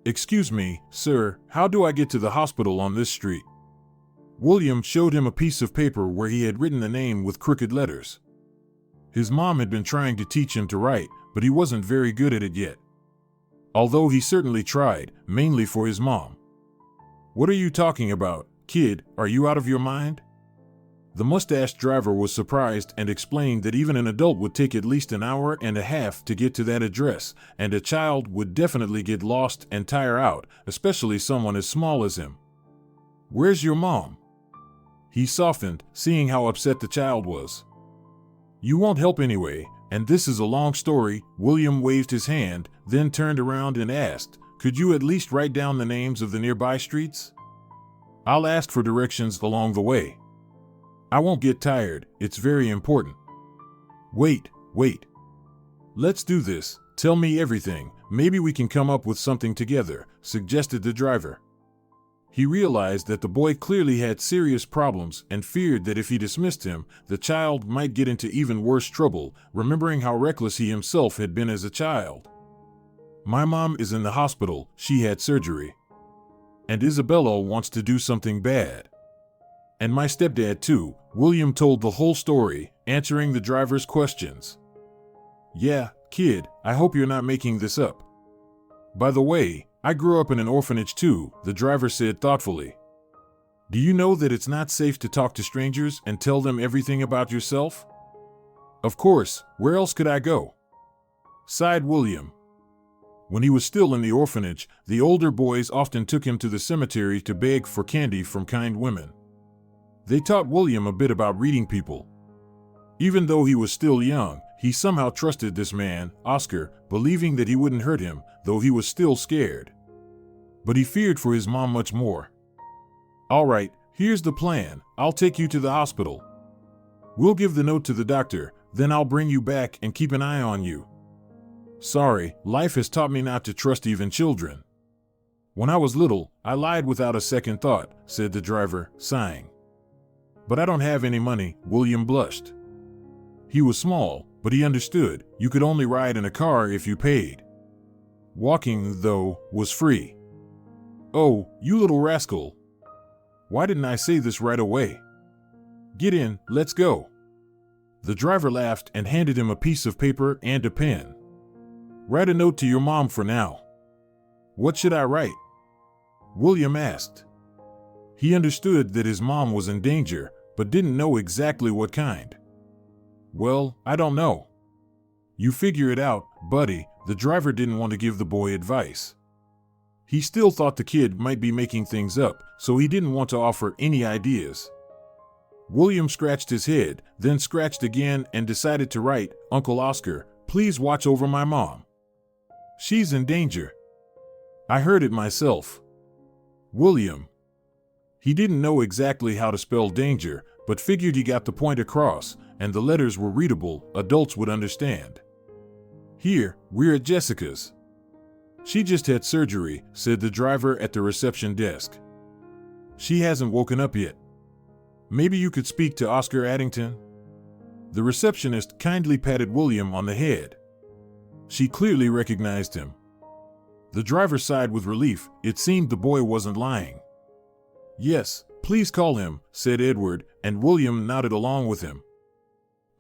Excuse me, sir, how do I get to the hospital on this street? William showed him a piece of paper where he had written the name with crooked letters. His mom had been trying to teach him to write, but he wasn't very good at it yet. Although he certainly tried, mainly for his mom. What are you talking about, kid? Are you out of your mind? The mustached driver was surprised and explained that even an adult would take at least an hour and a half to get to that address, and a child would definitely get lost and tire out, especially someone as small as him. Where's your mom? He softened, seeing how upset the child was. You won't help anyway, and this is a long story. William waved his hand, then turned around and asked, could you at least write down the names of the nearby streets? I'll ask for directions along the way. I won't get tired, it's very important. Wait. Let's do this, tell me everything, maybe we can come up with something together, suggested the driver. He realized that the boy clearly had serious problems and feared that if he dismissed him, the child might get into even worse trouble, remembering how reckless he himself had been as a child. My mom is in the hospital, she had surgery. And Isabella wants to do something bad. And my stepdad too. William told the whole story, answering the driver's questions. Yeah, kid, I hope you're not making this up. By the way, I grew up in an orphanage too, the driver said thoughtfully. Do you know that it's not safe to talk to strangers and tell them everything about yourself? Of course, where else could I go? Sighed William. When he was still in the orphanage, the older boys often took him to the cemetery to beg for candy from kind women. They taught William a bit about reading people. Even though he was still young, he somehow trusted this man, Oscar, believing that he wouldn't hurt him, though he was still scared. But he feared for his mom much more. All right, here's the plan. I'll take you to the hospital. We'll give the note to the doctor, then I'll bring you back and keep an eye on you. Sorry, life has taught me not to trust even children. When I was little, I lied without a second thought, said the driver, sighing. But I don't have any money, William blushed. He was small, but he understood you could only ride in a car if you paid. Walking, though, was free. Oh, you little rascal. Why didn't I say this right away? Get in, let's go. The driver laughed and handed him a piece of paper and a pen. Write a note to your mom for now. What should I write? William asked. He understood that his mom was in danger, but didn't know exactly what kind. Well, I don't know. You figure it out, buddy. The driver didn't want to give the boy advice. He still thought the kid might be making things up, so he didn't want to offer any ideas. William scratched his head, then scratched again and decided to write, Uncle Oscar, please watch over my mom. She's in danger. I heard it myself. William. He didn't know exactly how to spell danger, but figured he got the point across, and the letters were readable, adults would understand. Here, we're at Jessica's. She just had surgery, said the driver at the reception desk. She hasn't woken up yet. Maybe you could speak to Oscar Addington? The receptionist kindly patted William on the head. She clearly recognized him. The driver sighed with relief. It seemed the boy wasn't lying. Yes, please call him, said Edward, and William nodded along with him.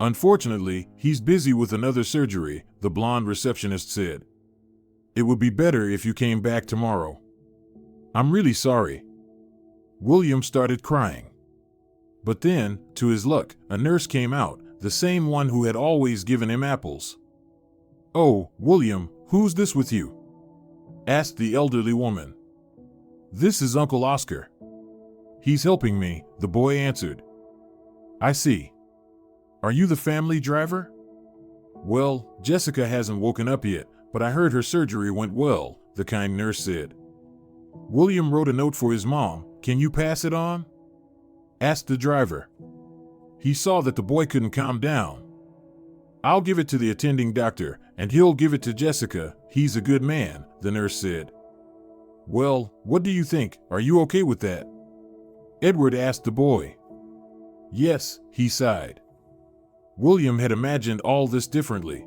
Unfortunately, he's busy with another surgery, the blonde receptionist said. It would be better if you came back tomorrow. I'm really sorry. William started crying. But then, to his luck, a nurse came out, the same one who had always given him apples. Oh, William, who's this with you? Asked the elderly woman. This is Uncle Oscar. He's helping me, the boy answered. I see. Are you the family driver? Well, Jessica hasn't woken up yet, but I heard her surgery went well, the kind nurse said. William wrote a note for his mom. Can you pass it on? Asked the driver. He saw that the boy couldn't calm down. I'll give it to the attending doctor, and he'll give it to Jessica. He's a good man, the nurse said. Well, what do you think? Are you okay with that? Edward asked the boy. Yes, he sighed. William had imagined all this differently.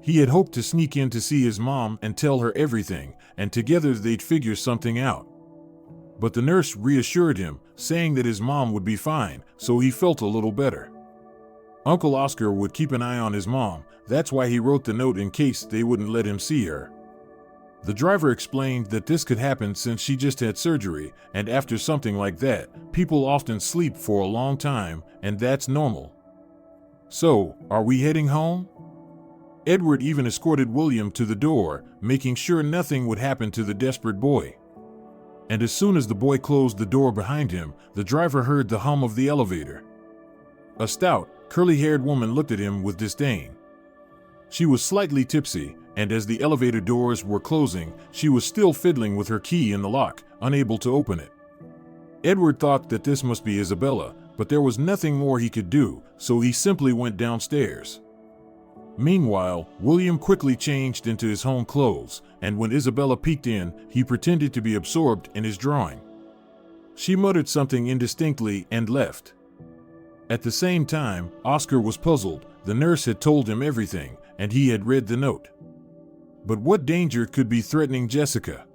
He had hoped to sneak in to see his mom and tell her everything, and together they'd figure something out. But the nurse reassured him, saying that his mom would be fine, so he felt a little better. Uncle Oscar would keep an eye on his mom, that's why he wrote the note in case they wouldn't let him see her. The driver explained that this could happen since she just had surgery, and after something like that, people often sleep for a long time, and that's normal. So, are we heading home? Edward even escorted William to the door, making sure nothing would happen to the desperate boy. And as soon as the boy closed the door behind him, the driver heard the hum of the elevator. A stout, curly-haired woman looked at him with disdain. She was slightly tipsy, and as the elevator doors were closing, she was still fiddling with her key in the lock, unable to open it. Edward thought that this must be Isabella, but there was nothing more he could do, so he simply went downstairs. Meanwhile, William quickly changed into his home clothes, and when Isabella peeked in, he pretended to be absorbed in his drawing. She muttered something indistinctly and left. At the same time, Oscar was puzzled. The nurse had told him everything, and he had read the note. But what danger could be threatening Jessica?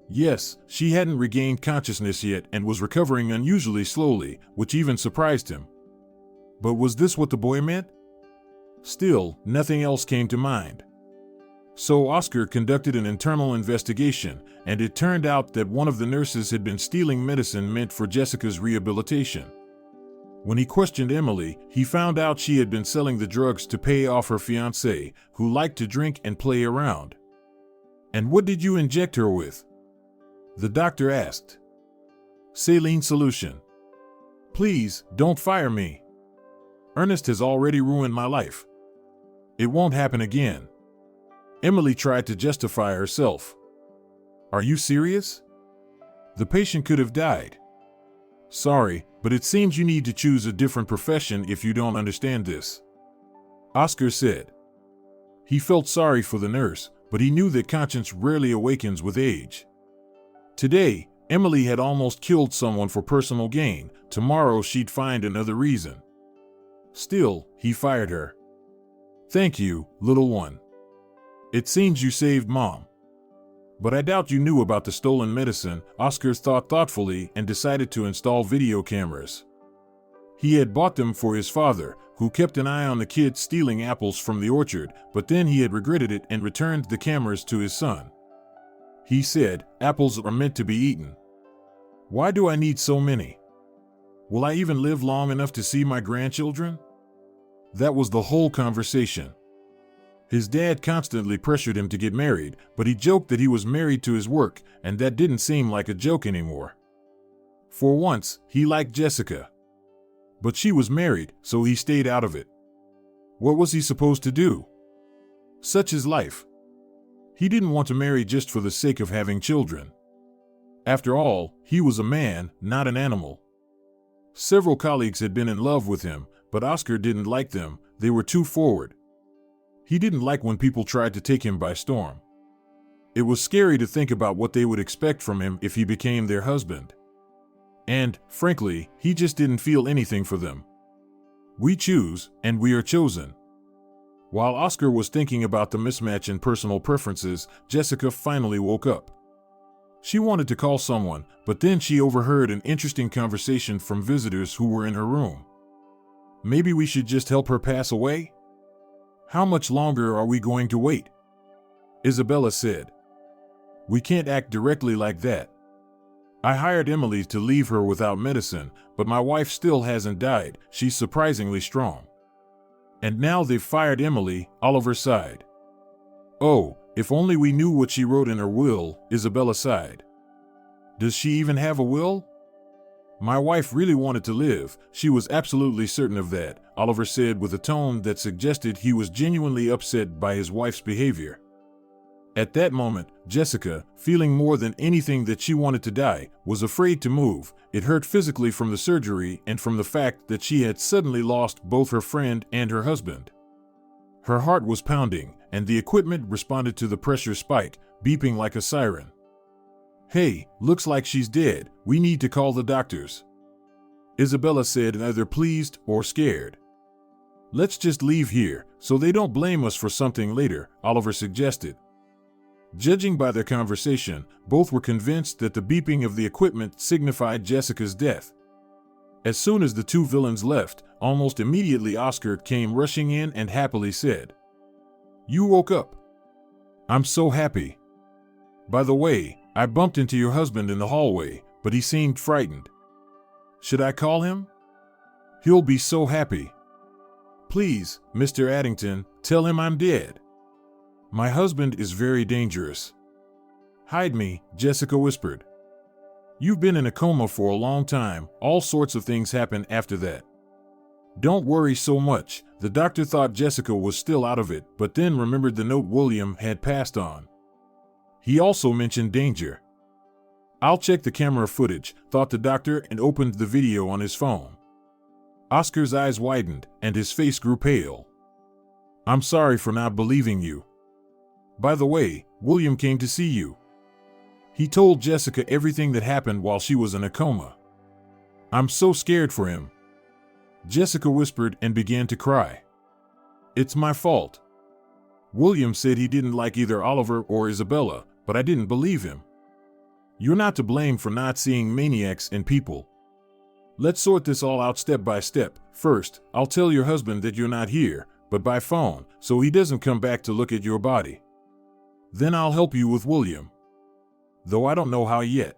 Yes, she hadn't regained consciousness yet and was recovering unusually slowly, which even surprised him. But was this what the boy meant? Still, nothing else came to mind. So Oscar conducted an internal investigation, and it turned out that one of the nurses had been stealing medicine meant for Jessica's rehabilitation. When he questioned Emily, he found out she had been selling the drugs to pay off her fiancé, who liked to drink and play around. And what did you inject her with? The doctor asked. Saline solution. Please, don't fire me. Ernest has already ruined my life. It won't happen again. Emily tried to justify herself. Are you serious? The patient could have died. Sorry, but it seems you need to choose a different profession if you don't understand this. Oscar said. He felt sorry for the nurse, but he knew that conscience rarely awakens with age. Today, Emily had almost killed someone for personal gain. Tomorrow she'd find another reason. Still, he fired her. "Thank you, little one. It seems you saved Mom. But I doubt you knew about the stolen medicine." Oscar thought thoughtfully and decided to install video cameras. He had bought them for his father, who kept an eye on the kids stealing apples from the orchard, but then he had regretted it and returned the cameras to his son. He said, "Apples are meant to be eaten. Why do I need so many? Will I even live long enough to see my grandchildren?" That was the whole conversation. His dad constantly pressured him to get married, but he joked that he was married to his work, and that didn't seem like a joke anymore. For once, he liked Jessica. But she was married, so he stayed out of it. What was he supposed to do? Such is life. He didn't want to marry just for the sake of having children. After all, he was a man, not an animal. Several colleagues had been in love with him, but Oscar didn't like them. They were too forward. He didn't like when people tried to take him by storm. It was scary to think about what they would expect from him if he became their husband. And, frankly, he just didn't feel anything for them. We choose, and we are chosen. While Oscar was thinking about the mismatch in personal preferences, Jessica finally woke up. She wanted to call someone, but then she overheard an interesting conversation from visitors who were in her room. "Maybe we should just help her pass away? How much longer are we going to wait?" Isabella said. "We can't act directly like that. I hired Emily to leave her without medicine, but my wife still hasn't died. She's surprisingly strong. And now they've fired Emily," Oliver sighed. "Oh, if only we knew what she wrote in her will," Isabella sighed. "Does she even have a will?" "My wife really wanted to live. She was absolutely certain of that," Oliver said with a tone that suggested he was genuinely upset by his wife's behavior. At that moment, Jessica, feeling more than anything that she wanted to die, was afraid to move. It hurt physically from the surgery and from the fact that she had suddenly lost both her friend and her husband. Her heart was pounding, and the equipment responded to the pressure spike, beeping like a siren. "Hey, looks like she's dead. We need to call the doctors," Isabella said, either pleased or scared. "Let's just leave here, so they don't blame us for something later," Oliver suggested. Judging by their conversation, both were convinced that the beeping of the equipment signified Jessica's death. As soon as the two villains left, almost immediately Oscar came rushing in and happily said, "You woke up. I'm so happy. By the way, I bumped into your husband in the hallway, but he seemed frightened. Should I call him? He'll be so happy. Please, Mr. Addington, tell him I'm dead. My husband is very dangerous." "Hide me," Jessica whispered. "You've been in a coma for a long time. All sorts of things happen after that. Don't worry so much." The doctor thought Jessica was still out of it, but then remembered the note William had passed on. He also mentioned danger. "I'll check the camera footage," thought the doctor, and opened the video on his phone. Oscar's eyes widened, and his face grew pale. "I'm sorry for not believing you. By the way, William came to see you. He told Jessica everything that happened while she was in a coma. I'm so scared for him." Jessica whispered and began to cry. "It's my fault. William said he didn't like either Oliver or Isabella, but I didn't believe him. You're not to blame for not seeing maniacs in people. Let's sort this all out step by step. First, I'll tell your husband that you're not here, but by phone, so he doesn't come back to look at your body. Then I'll help you with William. Though I don't know how yet.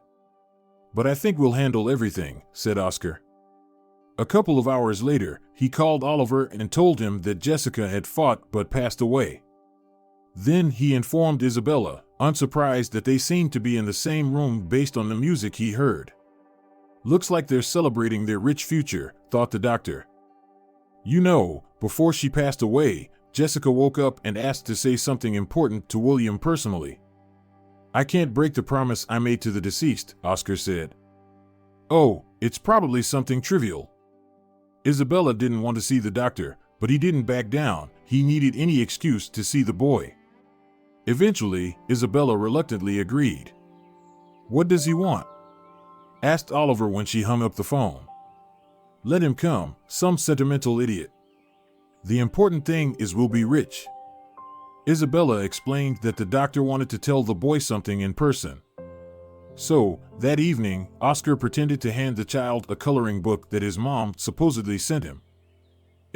But I think we'll handle everything," said Oscar. A couple of hours later, he called Oliver and told him that Jessica had fought but passed away. Then he informed Isabella, unsurprised that they seemed to be in the same room based on the music he heard. "Looks like they're celebrating their rich future," thought the doctor. "You know, before she passed away, Jessica woke up and asked to say something important to William personally. I can't break the promise I made to the deceased," Oscar said. "Oh, it's probably something trivial." Isabella didn't want to see the doctor, but he didn't back down. he needed any excuse to see the boy. Eventually, Isabella reluctantly agreed. "What does he want?" asked Oliver when she hung up the phone. "Let him come, some sentimental idiot. The important thing is we'll be rich." Isabella explained that the doctor wanted to tell the boy something in person. So, that evening, Oscar pretended to hand the child a coloring book that his mom supposedly sent him.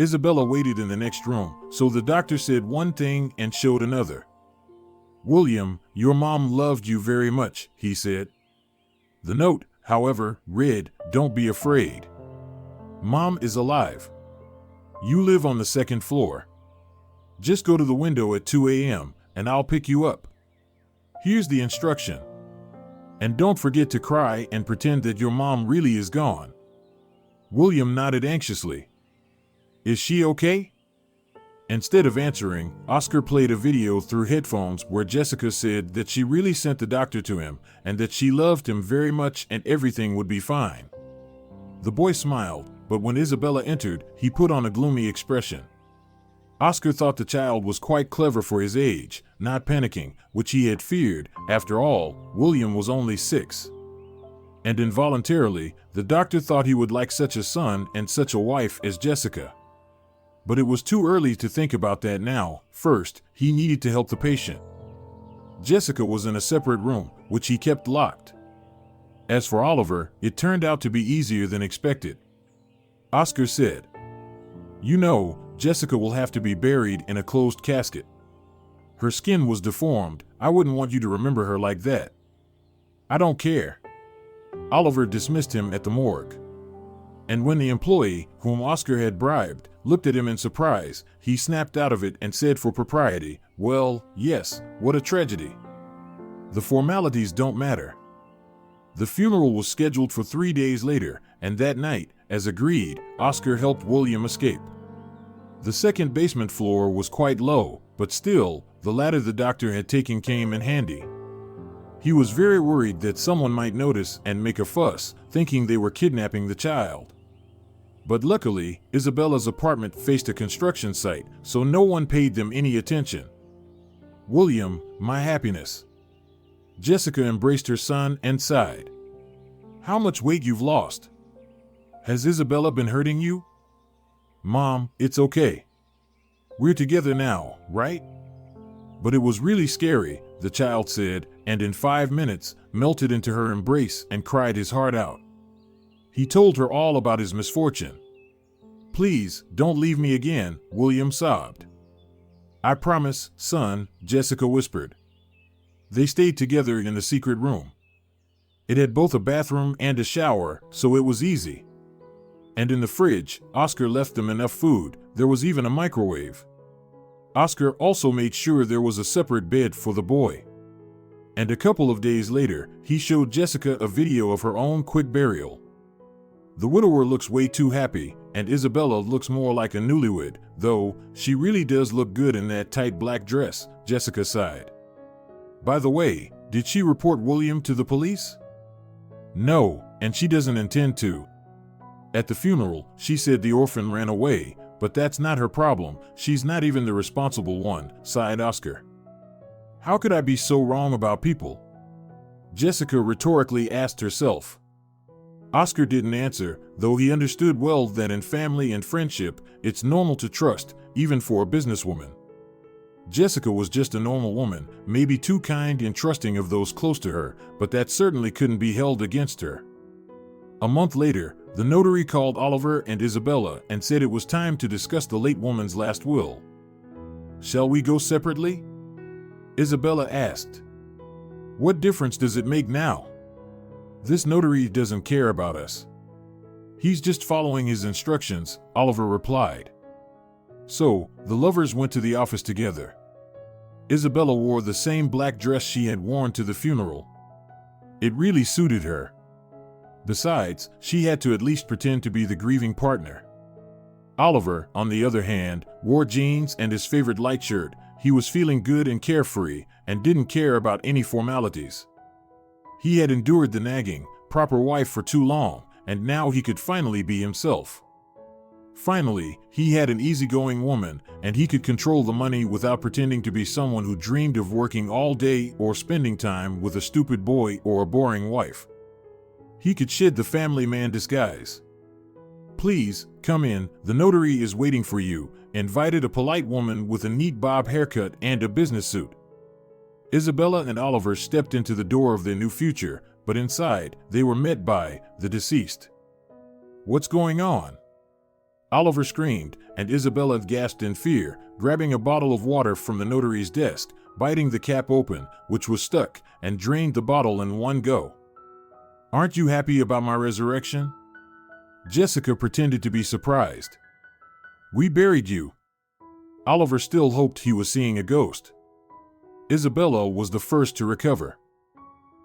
Isabella waited in the next room, so the doctor said one thing and showed another. "William, your mom loved you very much," he said. The note, however, read, "Don't be afraid. Mom is alive. You live on the second floor. Just go to the window at 2 a.m. and I'll pick you up. Here's the instruction. And don't forget to cry and pretend that your mom really is gone." William nodded anxiously. "Is she okay?" Instead of answering, Oscar played a video through headphones where Jessica said that she really sent the doctor to him and that she loved him very much and everything would be fine. The boy smiled, but when Isabella entered, he put on a gloomy expression. Oscar thought the child was quite clever for his age, not panicking, which he had feared. After all, William was only 6. And involuntarily, the doctor thought he would like such a son and such a wife as Jessica. But it was too early to think about that now. First, he needed to help the patient. Jessica was in a separate room, which he kept locked. As for Oliver, it turned out to be easier than expected. Oscar said, "You know, Jessica will have to be buried in a closed casket. Her skin was deformed. I wouldn't want you to remember her like that." "I don't care." Oliver dismissed him at the morgue. And when the employee, whom Oscar had bribed, looked at him in surprise, he snapped out of it and said for propriety, "Well, yes, what a tragedy. The formalities don't matter." The funeral was scheduled for 3 days later, and that night, as agreed, Oscar helped William escape. The second basement floor was quite low, but still, the ladder the doctor had taken came in handy. He was very worried that someone might notice and make a fuss, thinking they were kidnapping the child. But luckily, Isabella's apartment faced a construction site, so no one paid them any attention. "William, my happiness." Jessica embraced her son and sighed. "How much weight you've lost. Has Isabella been hurting you?" "Mom, it's okay. We're together now, right?" "But it was really scary," the child said, and in 5 minutes, melted into her embrace and cried his heart out. He told her all about his misfortune. "Please, don't leave me again," William sobbed. "I promise, son," Jessica whispered. They stayed together in the secret room. It had both a bathroom and a shower, so it was easy. And in the fridge, Oscar left them enough food. There was even a microwave. Oscar also made sure there was a separate bed for the boy. And a couple of days later, he showed Jessica a video of her own quick burial. The widower looks way too happy, and Isabella looks more like a newlywed, though she really does look good in that tight black dress, Jessica sighed. By the way, did she report William to the police? No, and she doesn't intend to. At the funeral, she said the orphan ran away, but that's not her problem. She's not even the responsible one, sighed Oscar. How could I be so wrong about people? Jessica rhetorically asked herself. Oscar didn't answer, though he understood well that in family and friendship, it's normal to trust, even for a businesswoman. Jessica was just a normal woman, maybe too kind and trusting of those close to her, but that certainly couldn't be held against her. A month later, the notary called Oliver and Isabella and said it was time to discuss the late woman's last will. "Shall we go separately?" Isabella asked. "What difference does it make now? This notary doesn't care about us." "He's just following his instructions," Oliver replied. So, the lovers went to the office together. Isabella wore the same black dress she had worn to the funeral. It really suited her. Besides, she had to at least pretend to be the grieving partner. Oliver, on the other hand, wore jeans and his favorite light shirt. He was feeling good and carefree, and didn't care about any formalities. He had endured the nagging, proper wife for too long, and now he could finally be himself. Finally, he had an easygoing woman, and he could control the money without pretending to be someone who dreamed of working all day or spending time with a stupid boy or a boring wife. He could shed the family man disguise. "Please, come in, the notary is waiting for you," invited a polite woman with a neat bob haircut and a business suit. Isabella and Oliver stepped into the door of their new future, but inside, they were met by the deceased. "What's going on?" Oliver screamed, and Isabella gasped in fear, grabbing a bottle of water from the notary's desk, biting the cap open, which was stuck, and drained the bottle in one go. "Aren't you happy about my resurrection?" Jessica pretended to be surprised. "We buried you." Oliver still hoped he was seeing a ghost. Isabella was the first to recover.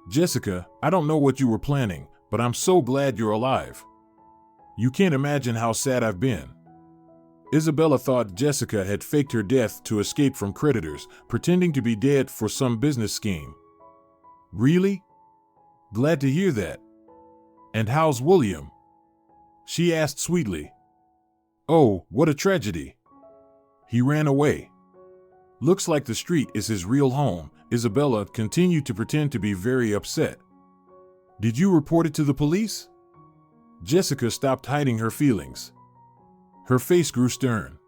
"Jessica, I don't know what you were planning, but I'm so glad you're alive. You can't imagine how sad I've been." Isabella thought Jessica had faked her death to escape from creditors, pretending to be dead for some business scheme. "Really? Glad to hear that. And how's William?" she asked sweetly. "Oh, what a tragedy. He ran away. Looks like the street is his real home." Isabella continued to pretend to be very upset. "Did you report it to the police?" Jessica stopped hiding her feelings. Her face grew stern.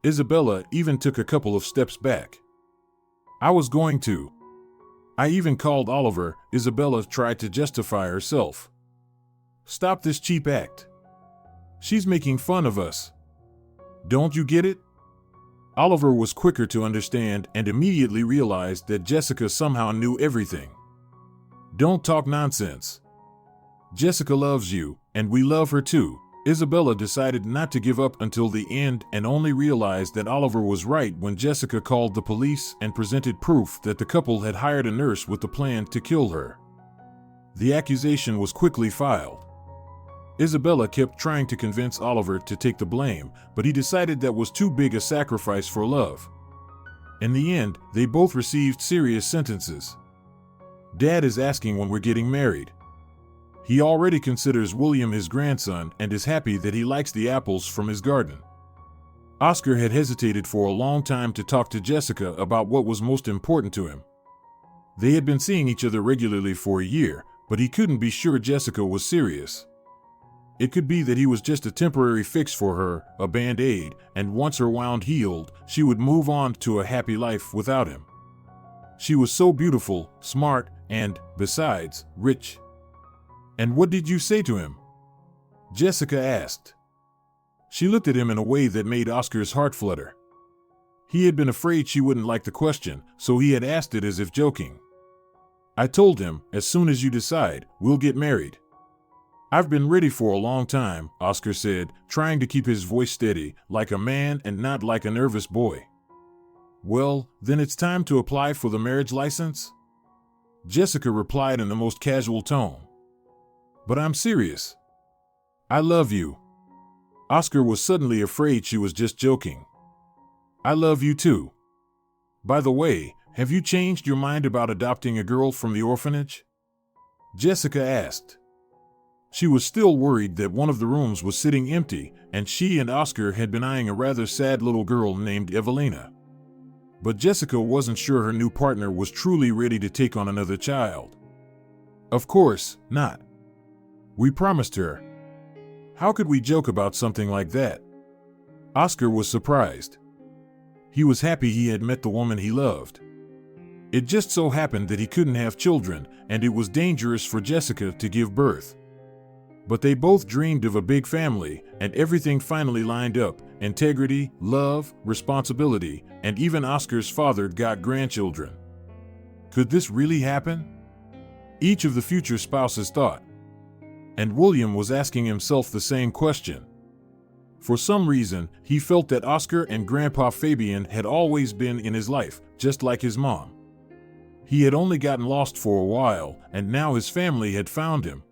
Isabella even took a couple of steps back. "I was going to. I even called Oliver." Isabella tried to justify herself. "Stop this cheap act. She's making fun of us. Don't you get it?" Oliver was quicker to understand and immediately realized that Jessica somehow knew everything. "Don't talk nonsense. Jessica loves you, and we love her too." Isabella decided not to give up until the end and only realized that Oliver was right when Jessica called the police and presented proof that the couple had hired a nurse with the plan to kill her. The accusation was quickly filed. Isabella kept trying to convince Oliver to take the blame, but he decided that was too big a sacrifice for love. In the end, they both received serious sentences. "Dad is asking when we're getting married. He already considers William his grandson and is happy that he likes the apples from his garden." Oscar had hesitated for a long time to talk to Jessica about what was most important to him. They had been seeing each other regularly for a year, but he couldn't be sure Jessica was serious. It could be that he was just a temporary fix for her, a band-aid, and once her wound healed, she would move on to a happy life without him. She was so beautiful, smart, and, besides, rich. "And what did you say to him?" Jessica asked. She looked at him in a way that made Oscar's heart flutter. He had been afraid she wouldn't like the question, so he had asked it as if joking. "I told him, as soon as you decide, we'll get married." "I've been ready for a long time," Oscar said, trying to keep his voice steady, like a man and not like a nervous boy. "Well, then it's time to apply for the marriage license?" Jessica replied in the most casual tone. "But I'm serious. I love you." Oscar was suddenly afraid she was just joking. "I love you too. By the way, have you changed your mind about adopting a girl from the orphanage?" Jessica asked. She was still worried that one of the rooms was sitting empty, and she and Oscar had been eyeing a rather sad little girl named Evelina. But Jessica wasn't sure her new partner was truly ready to take on another child. "Of course not. We promised her. How could we joke about something like that?" Oscar was surprised. He was happy he had met the woman he loved. It just so happened that he couldn't have children, and it was dangerous for Jessica to give birth. But they both dreamed of a big family, and everything finally lined up: integrity, love, responsibility, and even Oscar's father got grandchildren. Could this really happen? Each of the future spouses thought. And William was asking himself the same question. For some reason, he felt that Oscar and Grandpa Fabian had always been in his life, just like his mom. He had only gotten lost for a while, and now his family had found him.